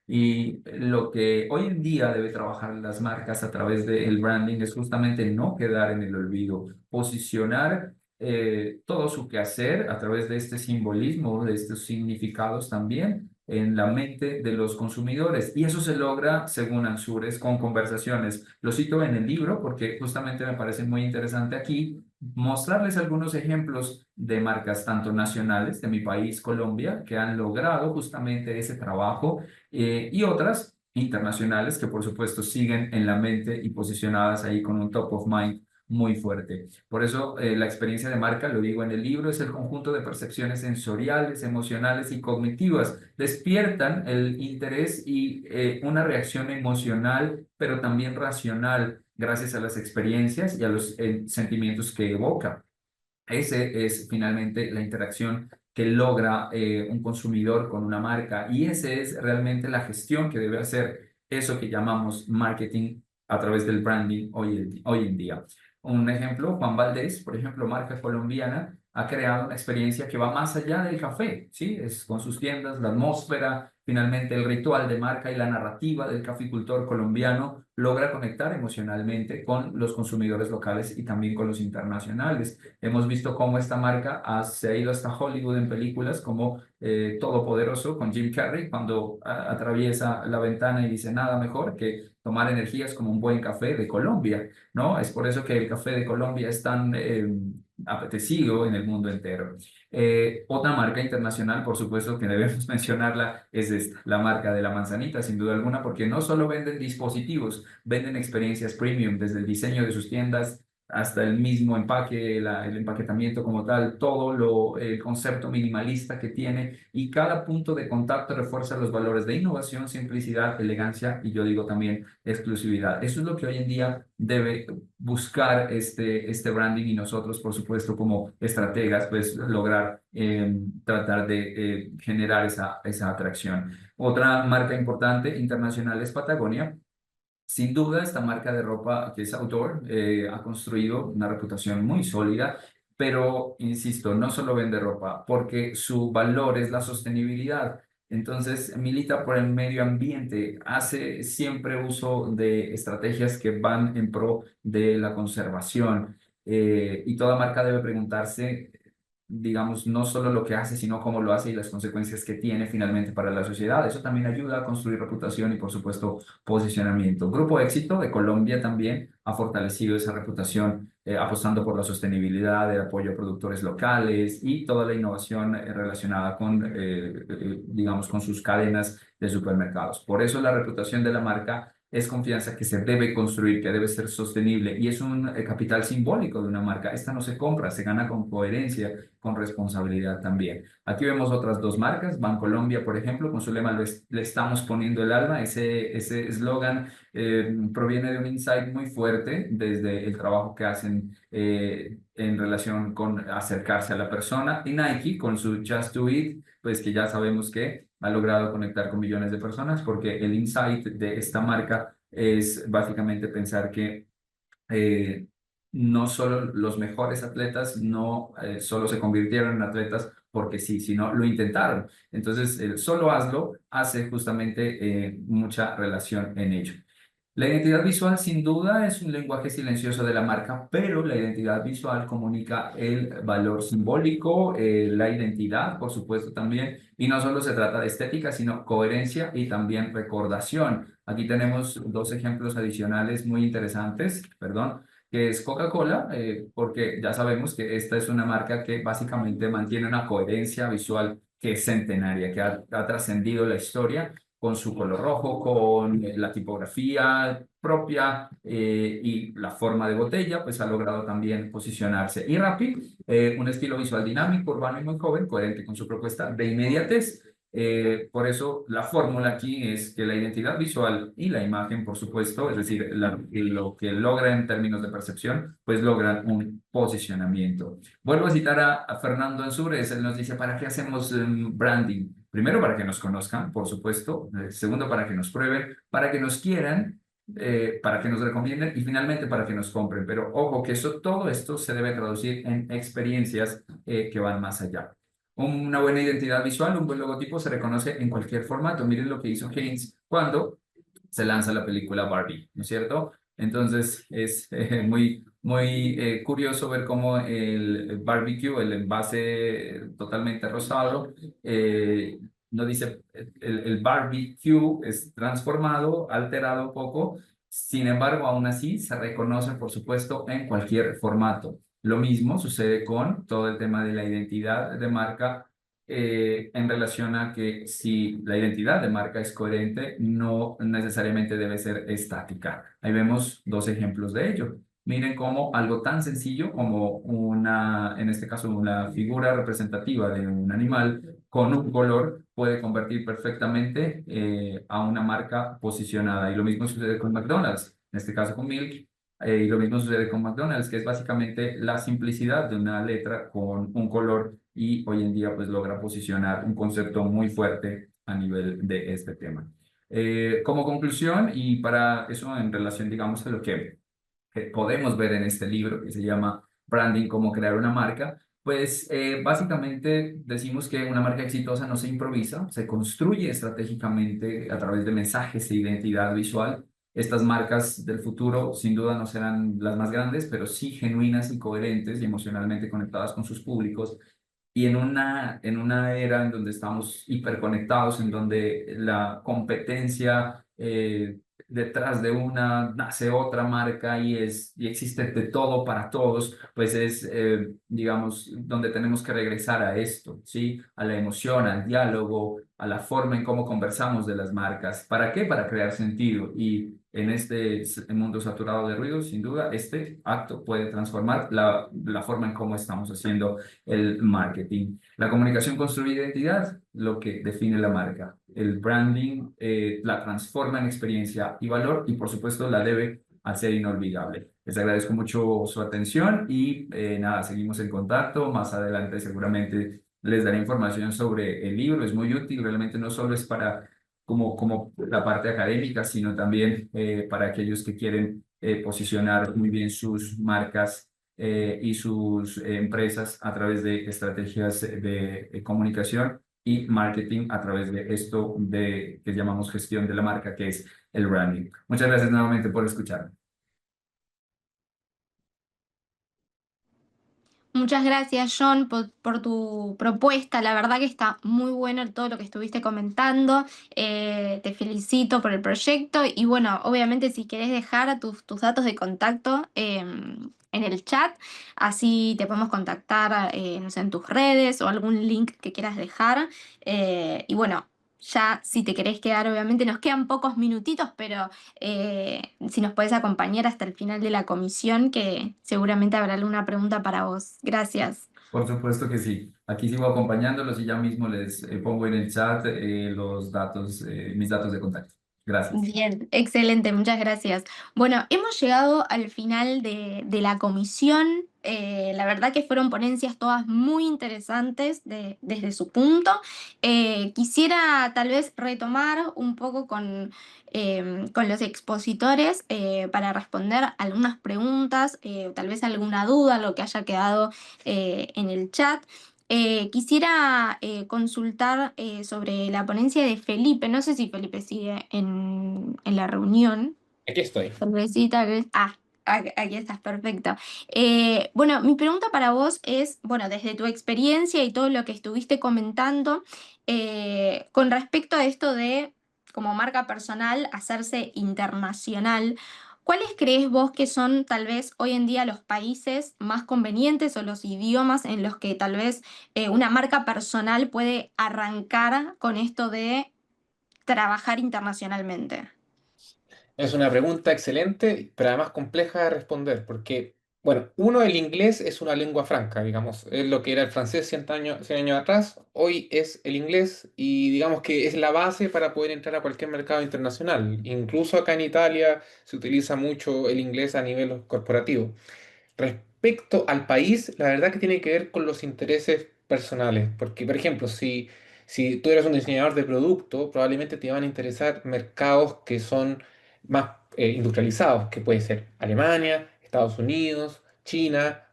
Y lo que hoy en día debe trabajar las marcas a través del branding es justamente no quedar en el olvido, posicionar todo su quehacer a través de este simbolismo, de estos significados también en la mente de los consumidores. Y eso se logra, según Ansures, con conversaciones. Lo cito en el libro porque justamente me parece muy interesante aquí mostrarles algunos ejemplos de marcas tanto nacionales de mi país, Colombia, que han logrado justamente ese trabajo y otras internacionales que por supuesto siguen en la mente y posicionadas ahí con un top of mind muy fuerte. Por eso la experiencia de marca, lo digo en el libro, es el conjunto de percepciones sensoriales, emocionales y cognitivas. Despiertan el interés y una reacción emocional, pero también racional, gracias a las experiencias y a los sentimientos que evoca. Ese es finalmente la interacción que logra un consumidor con una marca y ese es realmente la gestión que debe hacer eso que llamamos marketing a través del branding hoy en día. Un ejemplo, Juan Valdés, por ejemplo, marca colombiana, ha creado una experiencia que va más allá del café, ¿sí? Es con sus tiendas, la atmósfera, finalmente el ritual de marca y la narrativa del caficultor colombiano logra conectar emocionalmente con los consumidores locales y también con los internacionales. Hemos visto cómo esta marca se ha ido hasta Hollywood en películas como Todopoderoso con Jim Carrey, cuando atraviesa la ventana y dice nada mejor que tomar energías como un buen café de Colombia, ¿no? Es por eso que el café de Colombia es tan apetecido en el mundo entero. Otra marca internacional, por supuesto, que debemos mencionarla, es esta, la marca de la manzanita, sin duda alguna, porque no solo venden dispositivos, venden experiencias premium, desde el diseño de sus tiendas hasta el mismo empaque, el empaquetamiento como tal, el concepto minimalista que tiene y cada punto de contacto refuerza los valores de innovación, simplicidad, elegancia y yo digo también exclusividad. Eso es lo que hoy en día debe buscar este branding y nosotros, por supuesto, como estrategas, pues lograr tratar de generar esa atracción. Otra marca importante internacional es Patagonia. Sin duda, esta marca de ropa que es outdoor ha construido una reputación muy sólida, pero insisto, no solo vende ropa, porque su valor es la sostenibilidad. Entonces, milita por el medio ambiente, hace siempre uso de estrategias que van en pro de la conservación. Y toda marca debe preguntarse, digamos, no solo lo que hace, sino cómo lo hace y las consecuencias que tiene finalmente para la sociedad. Eso también ayuda a construir reputación y, por supuesto, posicionamiento. Grupo Éxito de Colombia también ha fortalecido esa reputación apostando por la sostenibilidad, el apoyo a productores locales y toda la innovación relacionada con, digamos, con sus cadenas de supermercados. Por eso la reputación de la marca es confianza que se debe construir, que debe ser sostenible y es un capital simbólico de una marca. Esta no se compra, se gana con coherencia, con responsabilidad también. Aquí vemos otras dos marcas, Bancolombia, por ejemplo, con su lema le estamos poniendo el alma. Ese eslogan proviene de un insight muy fuerte desde el trabajo que hacen en relación con acercarse a la persona. Y Nike con su Just Do It, pues que ya sabemos que ha logrado conectar con millones de personas porque el insight de esta marca es básicamente pensar que no solo los mejores atletas no solo se convirtieron en atletas porque sí, sino lo intentaron. Entonces, el solo hazlo hace justamente mucha relación en ello. La identidad visual sin duda es un lenguaje silencioso de la marca, pero la identidad visual comunica el valor simbólico, la identidad, por supuesto, también, y no solo se trata de estética, sino coherencia y también recordación. Aquí tenemos dos ejemplos adicionales muy interesantes, perdón, que es Coca-Cola, porque ya sabemos que esta es una marca que básicamente mantiene una coherencia visual que es centenaria, que ha trascendido la historia con su color rojo, con la tipografía propia y la forma de botella, pues ha logrado también posicionarse. Y Rappi, un estilo visual dinámico, urbano y muy joven, coherente con su propuesta de inmediatez. Por eso la fórmula aquí es que la identidad visual y la imagen, por supuesto, es decir, lo que logra en términos de percepción, pues logran un posicionamiento. Vuelvo a citar a Fernando Ansúrez, él nos dice, ¿para qué hacemos branding? Primero, para que nos conozcan, por supuesto. Segundo, para que nos prueben, para que nos quieran, para que nos recomienden y finalmente para que nos compren. Pero ojo que todo esto se debe traducir en experiencias que van más allá. Una buena identidad visual, un buen logotipo se reconoce en cualquier formato. Miren lo que hizo Haynes cuando se lanza la película Barbie, ¿no es cierto? Entonces es muy muy curioso ver cómo el barbecue, el envase totalmente rosado, no dice, el barbecue es transformado, alterado un poco, sin embargo, aún así se reconoce, por supuesto, en cualquier formato. Lo mismo sucede con todo el tema de la identidad de marca en relación a que si la identidad de marca es coherente, no necesariamente debe ser estática. Ahí vemos dos ejemplos de ello. Miren cómo algo tan sencillo como una, en este caso, una figura representativa de un animal con un color puede convertir perfectamente a una marca posicionada. Y lo mismo sucede con McDonald's, en este caso con Milk. Y lo mismo sucede con McDonald's, que es básicamente la simplicidad de una letra con un color y hoy en día pues logra posicionar un concepto muy fuerte a nivel de este tema. Como conclusión y para eso en relación digamos a lo que podemos ver en este libro que se llama Branding, cómo crear una marca, pues básicamente decimos que una marca exitosa no se improvisa, se construye estratégicamente a través de mensajes e identidad visual. Estas marcas del futuro sin duda no serán las más grandes, pero sí genuinas y coherentes y emocionalmente conectadas con sus públicos. Y en una era en donde estamos hiperconectados, en donde la competencia detrás de una nace otra marca y existe de todo para todos, pues es, digamos, donde tenemos que regresar a esto, ¿sí? A la emoción, al diálogo, a la forma en cómo conversamos de las marcas. ¿Para qué? Para crear sentido. Y en este mundo saturado de ruido, sin duda, este acto puede transformar la forma en cómo estamos haciendo el marketing. La comunicación construye identidad, lo que define la marca. El branding la transforma en experiencia y valor y por supuesto la debe hacer inolvidable. Les agradezco mucho su atención y nada, seguimos en contacto. Más adelante seguramente les daré información sobre el libro. Es muy útil, realmente no solo es para como la parte académica, sino también para aquellos que quieren posicionar muy bien sus marcas y sus empresas a través de estrategias de comunicación y marketing a través de esto de, que llamamos gestión de la marca, que es el branding. Muchas gracias nuevamente por escuchar. Muchas gracias, John, por tu propuesta. La verdad que está muy bueno todo lo que estuviste comentando. Te felicito por el proyecto y bueno, obviamente si querés dejar tus datos de contacto en el chat, así te podemos contactar, no sé, en tus redes o algún link que quieras dejar. Y bueno, ya si te querés quedar, obviamente nos quedan pocos minutitos, pero si nos puedes acompañar hasta el final de la comisión, que seguramente habrá alguna pregunta para vos. Gracias. Por supuesto que sí. Aquí sigo acompañándolos y ya mismo les pongo en el chat los datos, mis datos de contacto. Gracias. Bien, excelente, muchas gracias. Bueno, hemos llegado al final de la comisión. La verdad que fueron ponencias todas muy interesantes desde su punto. Quisiera tal vez retomar un poco con los expositores para responder algunas preguntas, tal vez alguna duda, lo que haya quedado en el chat. Quisiera consultar sobre la ponencia de Felipe. No sé si Felipe sigue en la reunión. Aquí estoy. Felipecita, aquí estás, perfecto. Bueno, mi pregunta para vos es, bueno, desde tu experiencia y todo lo que estuviste comentando, con respecto a esto de, como marca personal, hacerse internacional. ¿Cuáles crees vos que son tal vez hoy en día los países más convenientes o los idiomas en los que tal vez una marca personal puede arrancar con esto de trabajar internacionalmente? Es una pregunta excelente, pero además compleja de responder, porque, bueno, uno, el inglés es una lengua franca, digamos, es lo que era el francés 100 años atrás, hoy es el inglés y digamos que es la base para poder entrar a cualquier mercado internacional. Incluso acá en Italia se utiliza mucho el inglés a nivel corporativo. Respecto al país, la verdad que tiene que ver con los intereses personales, porque, por ejemplo, si tú eres un diseñador de producto, probablemente te van a interesar mercados que son más industrializados, que puede ser Alemania, Estados Unidos, China,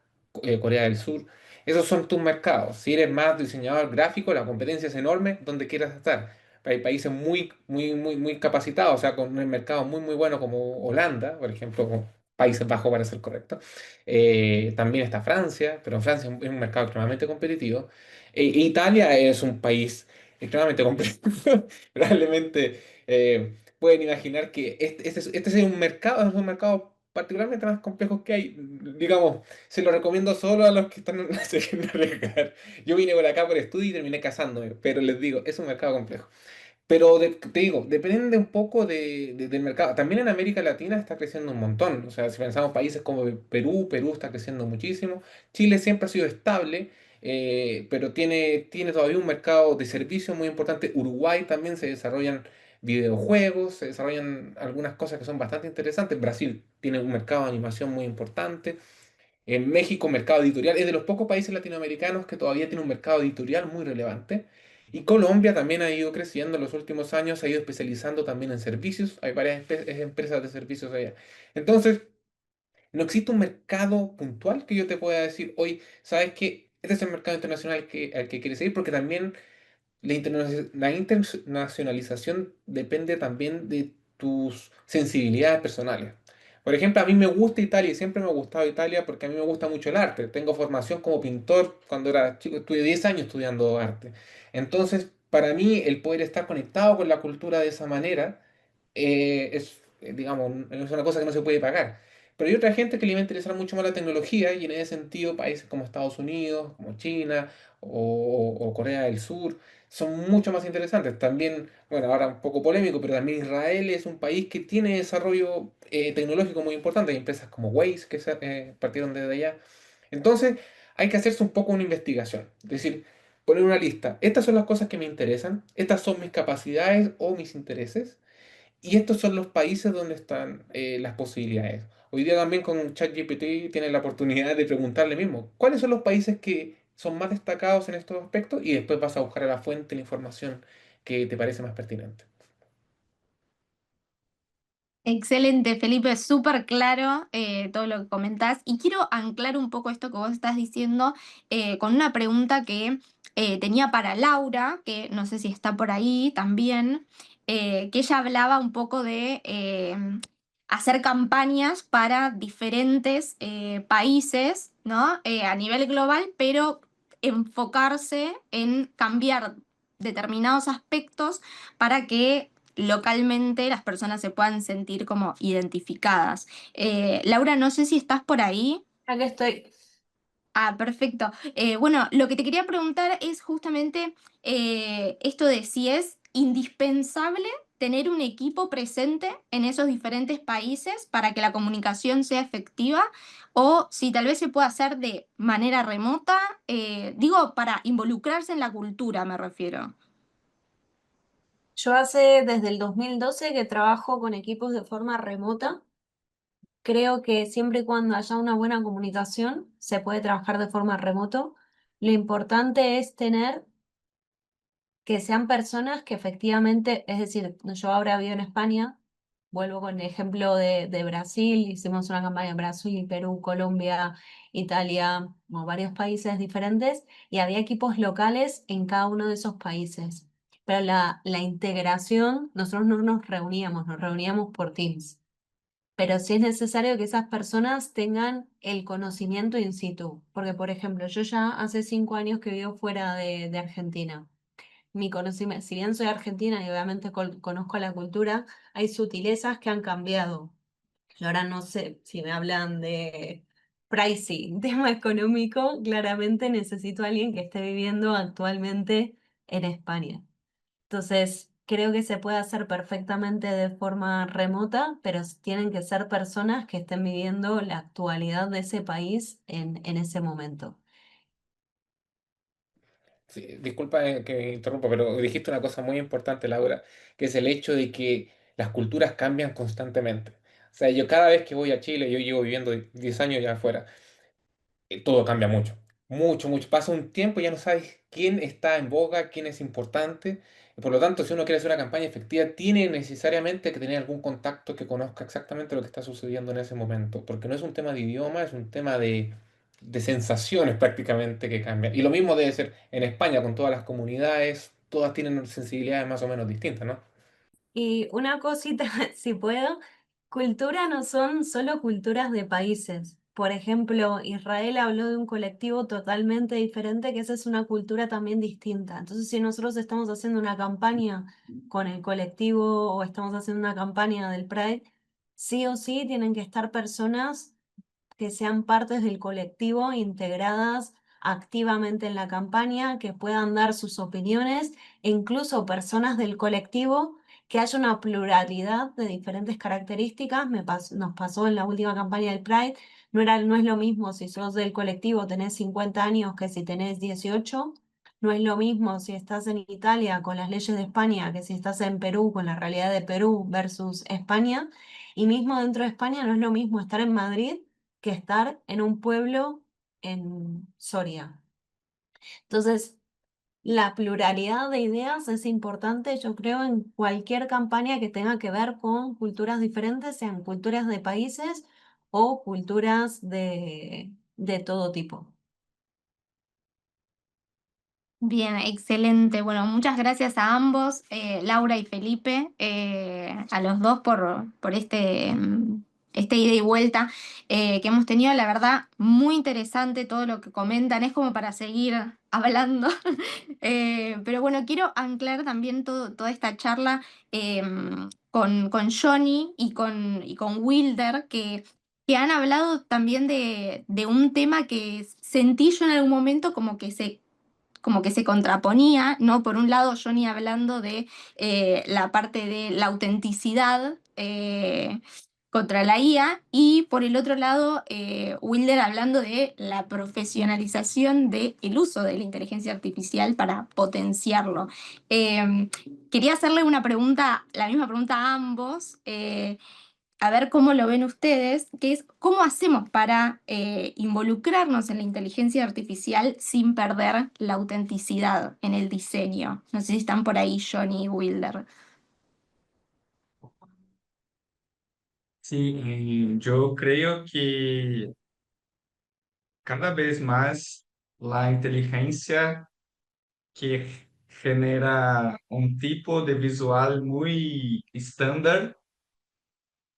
Corea del Sur. Esos son tus mercados. Si eres más diseñador gráfico, la competencia es enorme donde quieras estar. Hay países muy capacitados, o sea, con un mercado muy bueno como Holanda, por ejemplo, Países Bajos para ser correcto. También está Francia, pero Francia es un mercado extremadamente competitivo. Italia es un país extremadamente complejo. Probablemente pueden imaginar que este es un mercado particularmente más complejo que hay. Digamos, se lo recomiendo solo a los que están se quieren arriesgar. Yo vine por acá por estudio y terminé casándome, pero les digo, es un mercado complejo. Pero te digo, depende un poco del mercado. También en América Latina está creciendo un montón. O sea, si pensamos países como Perú, Perú está creciendo muchísimo. Chile siempre ha sido estable, pero tiene todavía un mercado de servicios muy importante. Uruguay también se desarrollan videojuegos, se desarrollan algunas cosas que son bastante interesantes. Brasil tiene un mercado de animación muy importante. En México, mercado editorial, es de los pocos países latinoamericanos que todavía tiene un mercado editorial muy relevante. Y Colombia también ha ido creciendo en los últimos años, se ha ido especializando también en servicios. Hay varias empresas de servicios allá. Entonces, no existe un mercado puntual que yo te pueda decir, hoy, ¿sabes qué? Este es el mercado internacional al que quieres ir, porque también la internacionalización depende también de tus sensibilidades personales. Por ejemplo, a mí me gusta Italia y siempre me ha gustado Italia porque a mí me gusta mucho el arte. Tengo formación como pintor cuando era chico, estuve 10 años estudiando arte. Entonces, para mí, el poder estar conectado con la cultura de esa manera digamos, es una cosa que no se puede pagar. Pero hay otra gente que le va a interesar mucho más la tecnología y en ese sentido países como Estados Unidos, como China o Corea del Sur son mucho más interesantes. También, bueno, ahora un poco polémico, pero también Israel es un país que tiene desarrollo tecnológico muy importante. Hay empresas como Waze que partieron desde allá. Entonces, hay que hacerse un poco una investigación. Es decir, poner una lista. Estas son las cosas que me interesan, estas son mis capacidades o mis intereses, y estos son los países donde están las posibilidades. Hoy día también con ChatGPT tienes la oportunidad de preguntarle mismo, ¿cuáles son los países que son más destacados en estos aspectos? Y después vas a buscar a la fuente la información que te parece más pertinente. Excelente, Felipe, súper claro todo lo que comentás. Y quiero anclar un poco esto que vos estás diciendo con una pregunta que tenía para Laura, que no sé si está por ahí también, que ella hablaba un poco de hacer campañas para diferentes países, ¿no? A nivel global, pero enfocarse en cambiar determinados aspectos para que localmente las personas se puedan sentir como identificadas. Laura, no sé si estás por ahí. Acá estoy. Ah, perfecto. Bueno, lo que te quería preguntar es justamente esto de si es indispensable tener un equipo presente en esos diferentes países para que la comunicación sea efectiva o si tal vez se puede hacer de manera remota, digo, para involucrarse en la cultura, me refiero. Yo hace desde el 2012 que trabajo con equipos de forma remota. Creo que siempre y cuando haya una buena comunicación, se puede trabajar de forma remoto. Lo importante es tener que sean personas que efectivamente, es decir, yo ahora vivo en España, vuelvo con el ejemplo de Brasil, hicimos una campaña en Brasil, Perú, Colombia, Italia, como varios países diferentes, y había equipos locales en cada uno de esos países. Pero la integración, nosotros no nos reuníamos por Teams. Pero sí es necesario que esas personas tengan el conocimiento in situ. Porque, por ejemplo, yo ya hace 5 años que vivo fuera de Argentina. Mi conocimiento, si bien soy argentina y obviamente conozco la cultura, hay sutilezas que han cambiado. Yo ahora no sé si me hablan de pricing, tema económico, claramente necesito a alguien que esté viviendo actualmente en España. Entonces, creo que se puede hacer perfectamente de forma remota, pero tienen que ser personas que estén viviendo la actualidad de ese país en ese momento. Sí, disculpa que me interrumpa, pero dijiste una cosa muy importante, Laura, que es el hecho de que las culturas cambian constantemente. O sea, yo cada vez que voy a Chile, yo llevo viviendo 10 años ya afuera, todo cambia mucho. Mucho, mucho. Pasa un tiempo y ya no sabes quién está en boga, quién es importante. Y por lo tanto, si uno quiere hacer una campaña efectiva, tiene necesariamente que tener algún contacto que conozca exactamente lo que está sucediendo en ese momento. Porque no es un tema de idioma, es un tema de sensaciones prácticamente que cambian. Y lo mismo debe ser en España, con todas las comunidades, todas tienen sensibilidades más o menos distintas, ¿no? Y una cosita, si puedo, Cultura no son solo culturas de países. Por ejemplo, Israel habló de un colectivo totalmente diferente, que esa es una cultura también distinta. Entonces, si nosotros estamos haciendo una campaña con el colectivo o estamos haciendo una campaña del Pride, sí o sí tienen que estar personas que sean partes del colectivo, integradas activamente en la campaña, que puedan dar sus opiniones e incluso personas del colectivo, que haya una pluralidad de diferentes características. Nos pasó en la última campaña del Pride, no es lo mismo si sos del colectivo, tenés 50 años que si tenés 18. No es lo mismo si estás en Italia con las leyes de España que si estás en Perú con la realidad de Perú versus España. Y mismo dentro de España no es lo mismo estar en Madrid que estar en un pueblo en Soria. Entonces, la pluralidad de ideas es importante, yo creo, en cualquier campaña que tenga que ver con culturas diferentes, sean culturas de países o culturas de todo tipo. Bien, excelente. Bueno, muchas gracias a ambos, Laura y Felipe, a los dos por este ida y vuelta que hemos tenido. La verdad, muy interesante todo lo que comentan. Es como para seguir hablando. Pero bueno, quiero anclar también toda esta charla con Johnny y con Wilder, que han hablado también de un tema que sentí yo en algún momento como que se contraponía, ¿no? Por un lado, Johnny hablando de la parte de la autenticidad contra la IA, y por el otro lado, Wilder hablando de la profesionalización del uso de la inteligencia artificial para potenciarlo. Quería hacerle una pregunta, la misma pregunta a ambos. A ver cómo lo ven ustedes, que es cómo hacemos para involucrarnos en la inteligencia artificial sin perder la autenticidad en el diseño. No sé si están por ahí, Johnny y Wilder. Sí, yo creo que cada vez más la inteligencia que genera un tipo de visual muy estándar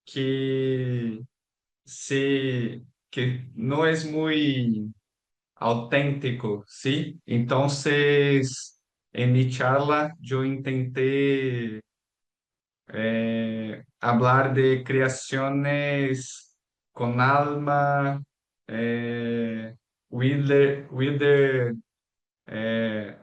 que, que no es muy auténtico, ¿sí? Entonces, en mi charla yo intenté hablar de creaciones con alma. Wilder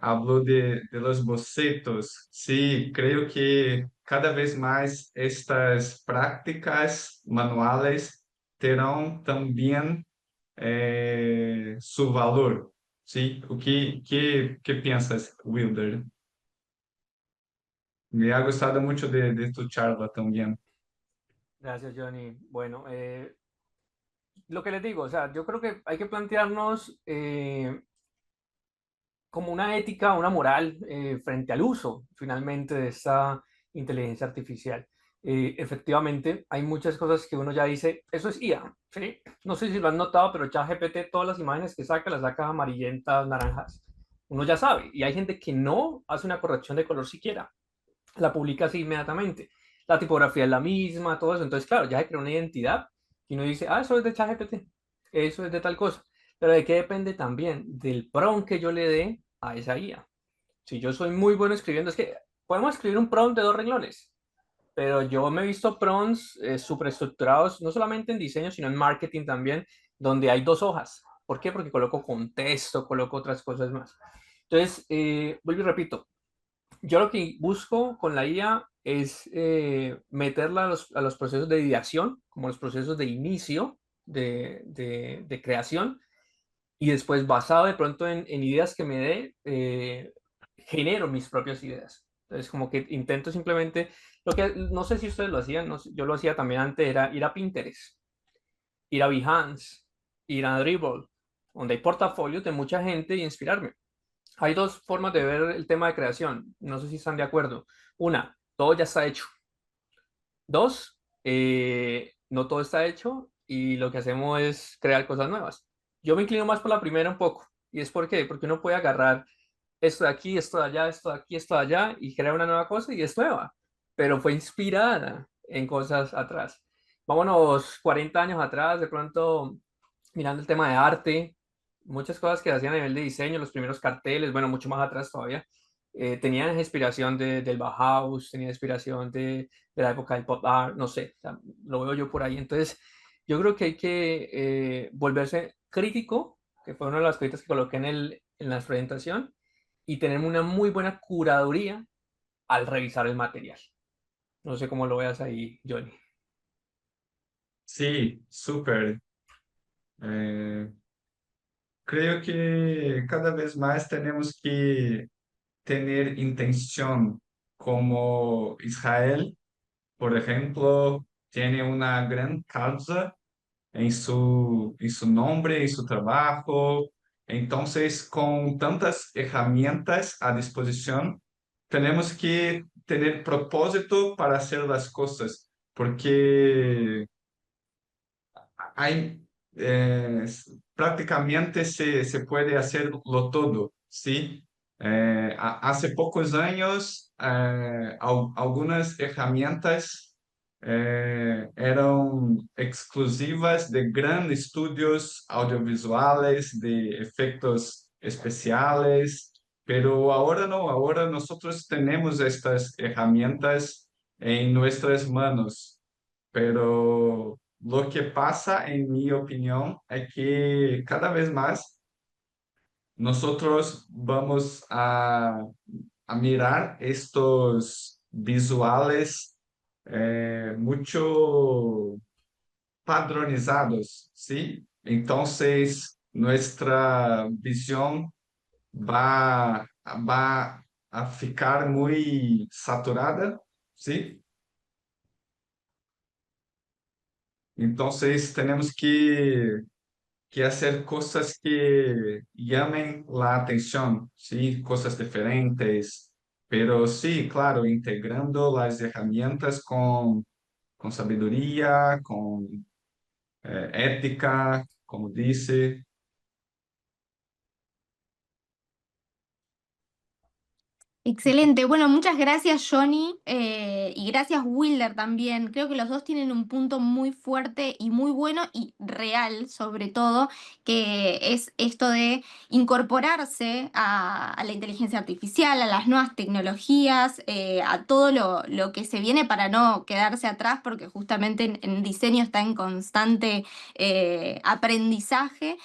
habló de los bocetos. Sí, creo que cada vez más estas prácticas manuales terão também su valor. Sí, ¿qué piensas, Wilder? Me ha gustado mucho de tu charla también. Gracias, Johnny. Bueno, lo que les digo, o sea, yo creo que hay que plantearnos como una ética, una moral frente al uso finalmente de esta inteligencia artificial. Efectivamente, hay muchas cosas que uno ya dice, eso es IA, ¿sí? No sé si lo han notado, pero ChatGPT, todas las imágenes que saca, las saca amarillentas, naranjas. Uno ya sabe, y hay gente que no hace una corrección de color siquiera, la publica así inmediatamente. La tipografía es la misma, todo eso. Entonces, claro, ya se crea una identidad y uno dice, ah, eso es de ChatGPT, eso es de tal cosa. Pero ¿de qué depende también? Del prompt que yo le dé a esa IA. Si yo soy muy bueno escribiendo, es que podemos escribir un prompt de 2 renglones, pero yo me he visto prompts superestructurados, no solamente en diseño, sino en marketing también, donde hay 2 hojas. ¿Por qué? Porque coloco contexto, coloco otras cosas más. Entonces, vuelvo y repito, yo lo que busco con la IA es meterla a los procesos de ideación, como los procesos de inicio de creación, y después, basado de pronto en ideas que me dé, genero mis propias ideas. Entonces, como que intento simplemente, lo que no sé si ustedes lo hacían, yo lo hacía también antes, era ir a Pinterest, ir a Behance, ir a Dribbble, donde hay portafolios de mucha gente, y inspirarme. Hay 2 formas de ver el tema de creación. No sé si están de acuerdo. Una, todo ya está hecho. 2, no todo está hecho y lo que hacemos es crear cosas nuevas. Yo me inclino más por la primera un poco. ¿Y es por qué? Porque uno puede agarrar esto de aquí, esto de allá, esto de aquí, esto de allá y crear una nueva cosa y es nueva, pero fue inspirada en cosas atrás. vámonos 40 años atrás, de pronto mirando el tema de arte, muchas cosas que hacían a nivel de diseño, los primeros carteles, bueno, mucho más atrás todavía, tenían inspiración del Bauhaus, tenían inspiración de la época del pop art, no sé, o sea, lo veo yo por ahí. Entonces, yo creo que hay que volverse crítico, que fue una de las cositas que coloqué en la presentación, y tener una muy buena curaduría al revisar el material. No sé cómo lo veas ahí, Johnny. Sí, súper. Eh, Creo que cada vez más tenemos que tener intención, como Israel, por ejemplo, tiene una gran causa en su nombre, en su trabajo. Entonces, con tantas herramientas a disposición, tenemos que tener propósito para hacer las cosas, porque hay, prácticamente se puede hacerlo todo, ¿sí? Hace pocos años, algunas herramientas eran exclusivas de grandes estudios audiovisuales, de efectos especiales, pero ahora no, ahora nosotros tenemos estas herramientas en nuestras manos, pero lo que pasa, en mi opinión, es que cada vez más nosotros vamos a mirar estos visuales mucho padronizados, ¿sí? Entonces, nuestra visión va a ficar muy saturada, ¿sí? Entonces, tenemos que hacer cosas que llamen la atención, ¿sí? Cosas diferentes, pero sí, claro, integrando las herramientas con sabiduría, con ética, como dice. Excelente. Bueno, muchas gracias Johnny y gracias Wilder también. Creo que los dos tienen un punto muy fuerte y muy bueno y real, sobre todo, que es esto de incorporarse a la inteligencia artificial, a las nuevas tecnologías, a todo lo que se viene para no quedarse atrás, porque justamente en diseño está en constante aprendizaje.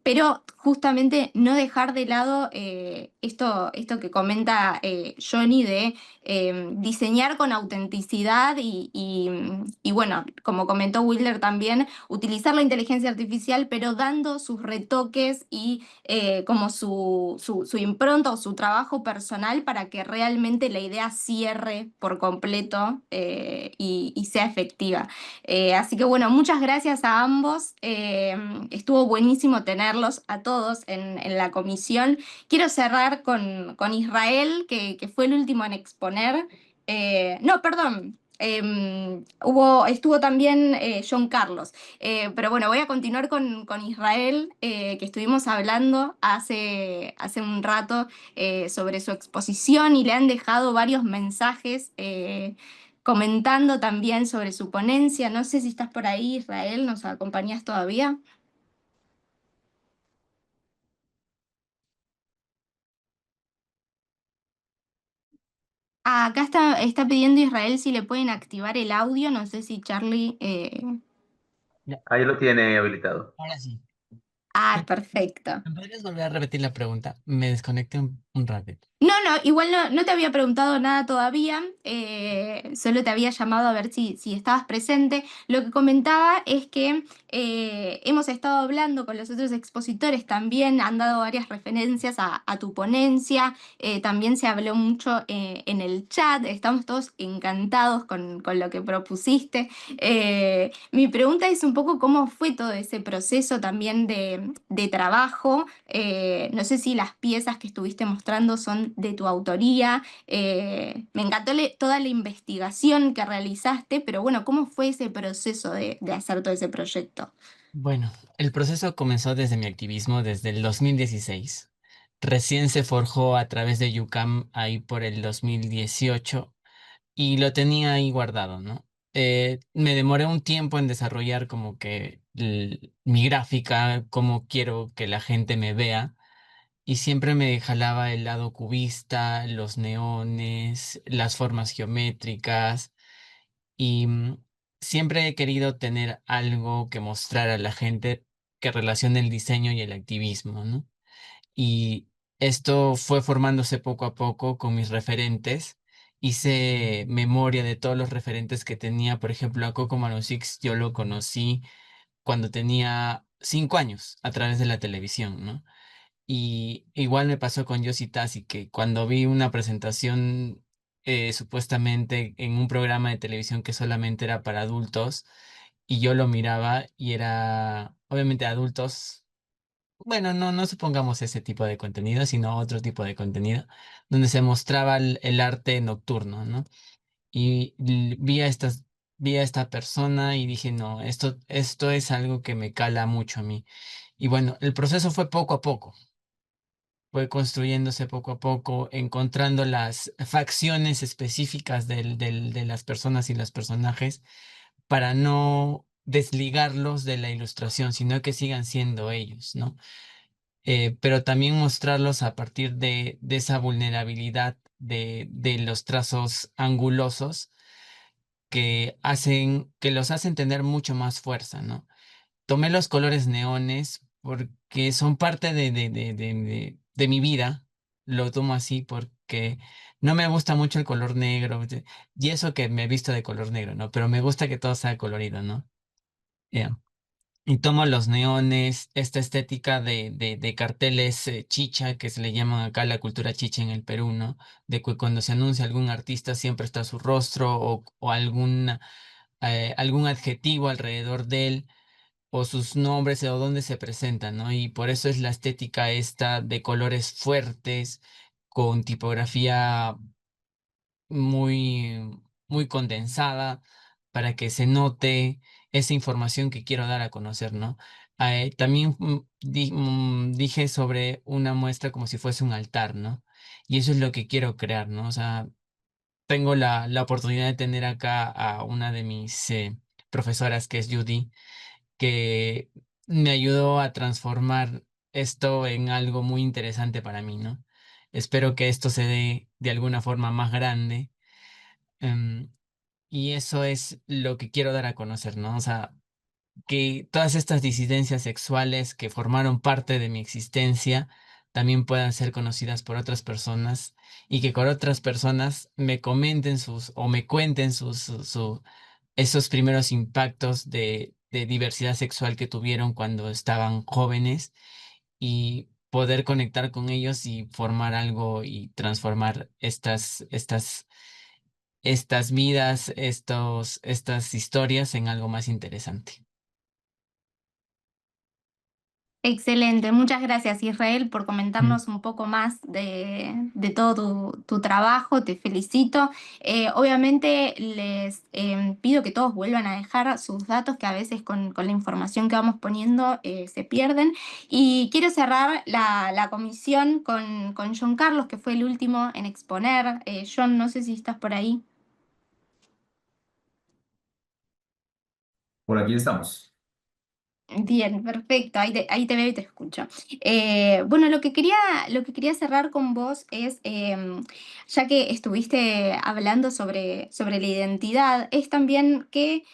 Pero justamente no dejar de lado esto que comenta Johnny de diseñar con autenticidad y bueno, como comentó Wilder también, utilizar la inteligencia artificial, pero dando sus retoques y como su impronta o su trabajo personal para que realmente la idea cierre por completo y sea efectiva. Así que bueno, muchas gracias a ambos. Estuvo buenísimo tenerlos a todos en la comisión. Quiero cerrar con Israel, que fue el último en exponer. No, perdón. Estuvo también John Carlos. Pero bueno, voy a continuar con Israel, que estuvimos hablando hace un rato sobre su exposición y le han dejado varios mensajes comentando también sobre su ponencia. No sé si estás por ahí, Israel, ¿nos acompañas todavía? Acá está pidiendo Israel si le pueden activar el audio. No sé si Charlie. Ya, Ahí lo tiene habilitado. ahora sí. Ah, ¿Me, perfecto. me podrías volver a repetir la pregunta? Me desconecté un ratito. No, no, igual no te había preguntado nada todavía, solo te había llamado a ver si estabas presente. Lo que comentaba es que hemos estado hablando con los otros expositores también, han dado varias referencias a tu ponencia, también se habló mucho en el chat, estamos todos encantados con lo que propusiste. Mi pregunta es un poco cómo fue todo ese proceso también de trabajo. No sé si las piezas que estuviste mostrando son de tu autoría. Me encantó toda la investigación que realizaste, pero bueno, ¿cómo fue ese proceso de hacer todo ese proyecto? Bueno, el proceso comenzó desde mi activismo desde el 2016. Recién se forjó a través de UCAM ahí por el 2018 y lo tenía ahí guardado, ¿no? me demoré un tiempo en desarrollar como que mi gráfica, cómo quiero que la gente me vea. Y siempre me jalaba el lado cubista, los neones, las formas geométricas. Y siempre he querido tener algo que mostrar a la gente que relacione el diseño y el activismo, ¿no? Y esto fue formándose poco a poco con mis referentes. Hice memoria de todos los referentes que tenía. Por ejemplo, a Coco Six yo lo conocí cuando tenía 5 años a través de la televisión, ¿no? Y igual me pasó con Yossi Tassi, que cuando vi una presentación supuestamente en un programa de televisión que solamente era para adultos, y yo lo miraba y era obviamente adultos, bueno, no supongamos ese tipo de contenido, sino otro tipo de contenido, donde se mostraba el arte nocturno, ¿no? Y vi a esta persona y dije, no, esto es algo que me cala mucho a mí. Y bueno, el proceso fue poco a poco, fue construyéndose poco a poco, encontrando las facciones específicas de las personas y los personajes para no desligarlos de la ilustración, sino que sigan siendo ellos, ¿no? Pero también mostrarlos a partir de esa vulnerabilidad de los trazos angulosos que los hacen tener mucho más fuerza, ¿no? Tomé los colores neones porque son parte de mi vida. Lo tomo así porque no me gusta mucho el color negro. Y eso que me he visto de color negro, ¿no? Pero me gusta que todo sea colorido, ¿no? Ya. Y tomo los neones, esta estética de carteles chicha, que se le llaman acá la cultura chicha en el Perú, ¿no? De que cuando se anuncia algún artista siempre está su rostro o algún adjetivo alrededor de él o sus nombres o dónde se presentan, ¿no? Y por eso es la estética esta de colores fuertes, con tipografía muy condensada, para que se note esa información que quiero dar a conocer, ¿no? También dije sobre una muestra como si fuese un altar, ¿no? Y eso es lo que quiero crear, ¿no? O sea, tengo la oportunidad de tener acá a una de mis profesoras, que es Judy, que me ayudó a transformar esto en algo muy interesante para mí, ¿no? Espero que esto se dé de alguna forma más grande. em, y eso es lo que quiero dar a conocer, ¿no? O sea, que todas estas disidencias sexuales que formaron parte de mi existencia también puedan ser conocidas por otras personas y que con otras personas me comenten o me cuenten esos primeros impactos de diversidad sexual que tuvieron cuando estaban jóvenes y poder conectar con ellos y formar algo y transformar estas vidas, estas historias en algo más interesante. Excelente, muchas gracias Israel por Mm. comentarnos un poco más de todo tu trabajo, te felicito. Obviamente les pido que todos vuelvan a dejar sus datos que a veces con la información que vamos poniendo se pierden. Y quiero cerrar la comisión con John Carlos, que fue el último en exponer. John, no sé si estás por ahí. Por aquí estamos. Bien, perfecto, ahí te veo y te escucho. Bueno, lo que quería cerrar con vos es, ya que estuviste hablando sobre la identidad, es también qué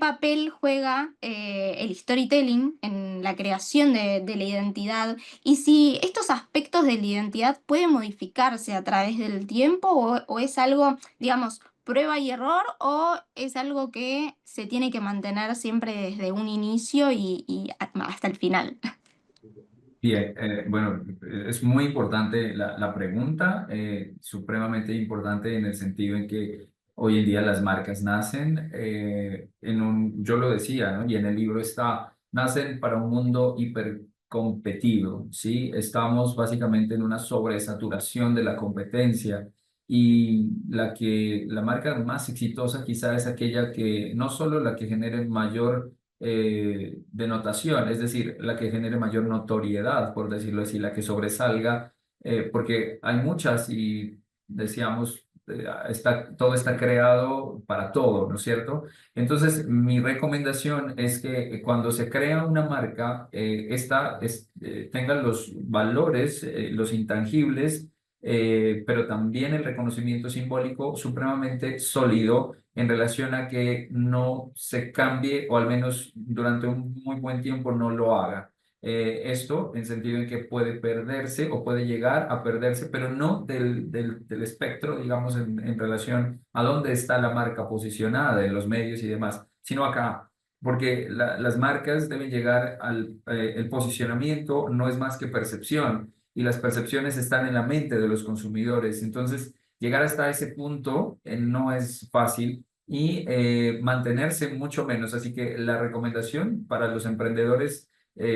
papel juega el storytelling en la creación de la identidad y si estos aspectos de la identidad pueden modificarse a través del tiempo o es algo, digamos, prueba y error o es algo que se tiene que mantener siempre desde un inicio y hasta el final. Bien, bueno, es muy importante la pregunta, supremamente importante en el sentido en que hoy en día las marcas nacen yo lo decía, ¿no? Y en el libro está, nacen para un mundo hipercompetido, ¿sí? Estamos básicamente en una sobresaturación de la competencia y la marca más exitosa quizá es aquella que, no solo la que genere mayor denotación, es decir, la que genere mayor notoriedad, por decirlo así, la que sobresalga, porque hay muchas y decíamos todo está creado para todo, ¿no es cierto? Entonces, mi recomendación es que cuando se crea una marca, tenga los valores, los intangibles, pero también el reconocimiento simbólico supremamente sólido en relación a que no se cambie o al menos durante un muy buen tiempo no lo haga. Esto en sentido en que puede perderse o puede llegar a perderse, pero no del espectro, digamos, en relación a dónde está la marca posicionada en los medios y demás, sino acá, porque las marcas deben llegar el posicionamiento no es más que percepción y las percepciones están en la mente de los consumidores. Entonces, llegar hasta ese punto no es fácil y mantenerse mucho menos. Así que la recomendación para los emprendedores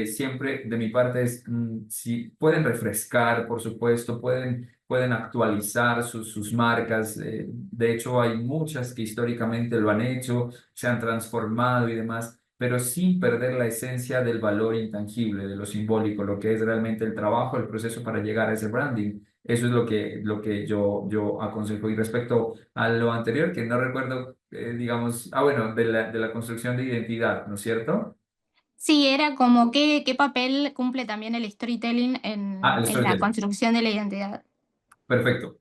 siempre de mi parte es, si pueden refrescar, por supuesto, pueden actualizar sus marcas. De hecho, hay muchas que históricamente lo han hecho, se han transformado y demás, pero sin perder la esencia del valor intangible, de lo simbólico, lo que es realmente el trabajo, el proceso para llegar a ese branding. Eso es lo que yo aconsejo. Y respecto a lo anterior, que no recuerdo, digamos, bueno, de la construcción de identidad, ¿no es cierto? Sí, era como qué papel cumple también el storytelling El en la storytelling. construcción de la identidad. Perfecto.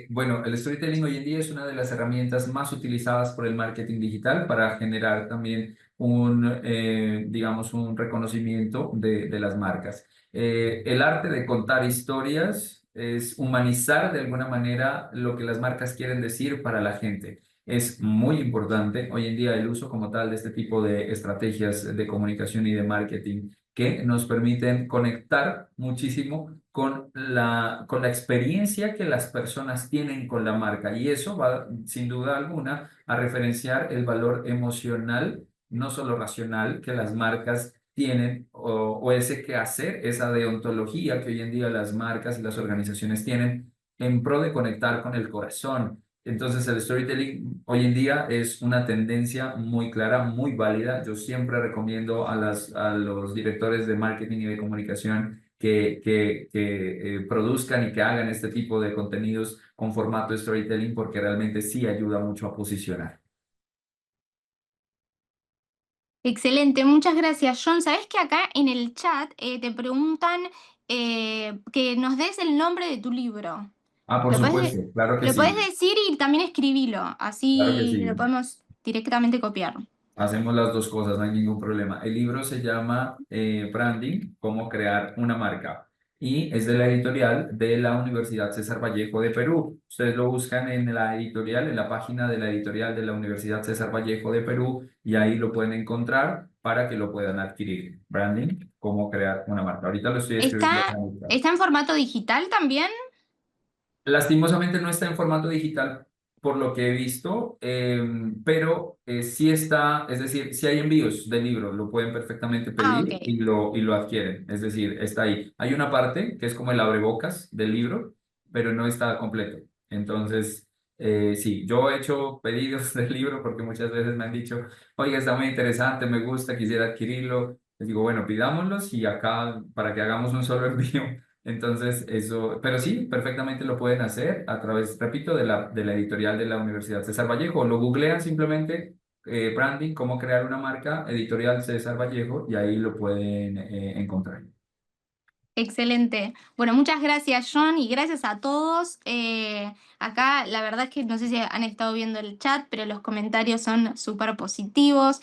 Bueno, el storytelling hoy en día es una de las herramientas más utilizadas por el marketing digital para generar también digamos, un reconocimiento de las marcas. El arte de contar historias es humanizar de alguna manera lo que las marcas quieren decir para la gente. Es muy importante hoy en día el uso como tal de este tipo de estrategias de comunicación y de marketing que nos permiten conectar muchísimo con la experiencia que las personas tienen con la marca. Y eso va, sin duda alguna, a referenciar el valor emocional, no solo racional, que las marcas tienen o ese quehacer, esa deontología que hoy en día las marcas y las organizaciones tienen en pro de conectar con el corazón. Entonces, el storytelling hoy en día es una tendencia muy clara, muy válida. Yo siempre recomiendo a los directores de marketing y de comunicación que produzcan y que hagan este tipo de contenidos con formato de storytelling porque realmente sí ayuda mucho a posicionar. Excelente, muchas gracias, John. Sabes que acá en el chat te preguntan que nos des el nombre de tu libro. Por ¿Lo podés, supuesto, claro que lo podés sí, decir y también escribilo? claro que Así lo sí. podemos directamente copiar. Hacemos las dos cosas, no hay ningún problema. El libro se llama Branding, cómo crear una marca y es de la editorial de la Universidad César Vallejo de Perú. Ustedes lo buscan en la editorial, en la página de la editorial de la Universidad César Vallejo de Perú y ahí lo pueden encontrar para que lo puedan adquirir. Branding, cómo crear una marca. Ahorita lo estoy escribiendo acá ¿Está, en el chat. está en formato digital también? Lastimosamente no está en formato digital por lo que he visto, pero sí está, es decir, si hay envíos del libro, lo pueden perfectamente Ah, pedir ok. y lo adquieren, es decir, está ahí. Hay una parte que es como el abrebocas del libro, pero no está completo. Entonces, sí, yo he hecho pedidos del libro porque muchas veces me han dicho, oiga, está muy interesante, me gusta, quisiera adquirirlo. Les digo, bueno, pidámoslos y acá para que hagamos un solo envío. Entonces, eso, pero sí, perfectamente lo pueden hacer a través, repito, de la editorial de la Universidad César Vallejo. Lo googlean simplemente, branding, cómo crear una marca, editorial César Vallejo, y ahí lo pueden encontrar. Excelente. Bueno, muchas gracias, John, y gracias a todos. Acá la verdad es que no sé si han estado viendo el chat, pero los comentarios son súper positivos.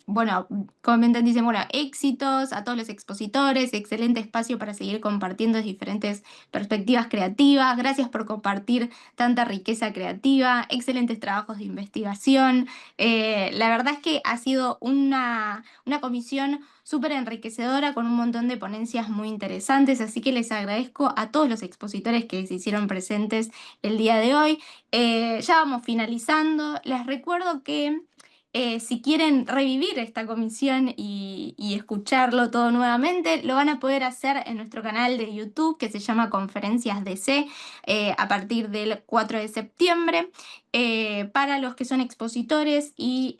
Bueno, comentan, dicen, bueno, éxitos a todos los expositores, excelente espacio para seguir compartiendo diferentes perspectivas creativas. Gracias por compartir tanta riqueza creativa, excelentes trabajos de investigación. La verdad es que ha sido una comisión súper enriquecedora con un montón de ponencias muy interesantes, así que les agradezco a todos los expositores que se hicieron presentes el día de hoy. Ya vamos finalizando, les recuerdo que Si quieren revivir esta comisión y escucharlo todo nuevamente, lo van a poder hacer en nuestro canal de YouTube que se llama Conferencias DC a partir del 4 de septiembre. Para los que son expositores y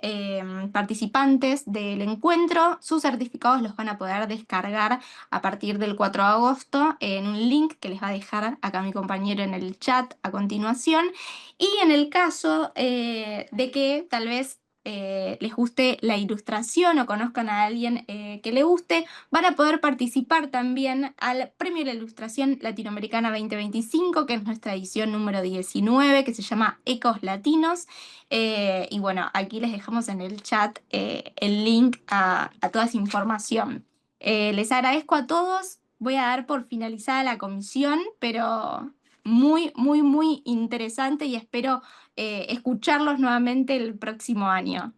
participantes del encuentro, sus certificados los van a poder descargar a partir del 4 de agosto en un link que les va a dejar acá mi compañero en el chat a continuación. Y en el caso de que tal vez les guste la ilustración o conozcan a alguien que le guste, van a poder participar también al Premio de la Ilustración Latinoamericana 2025, que es nuestra edición número 19, que se llama Ecos Latinos. Y bueno, aquí les dejamos en el chat el link a toda esa información. Les agradezco a todos. Voy a dar por finalizada la comisión, pero muy, muy, muy interesante y espero escucharlos nuevamente el próximo año.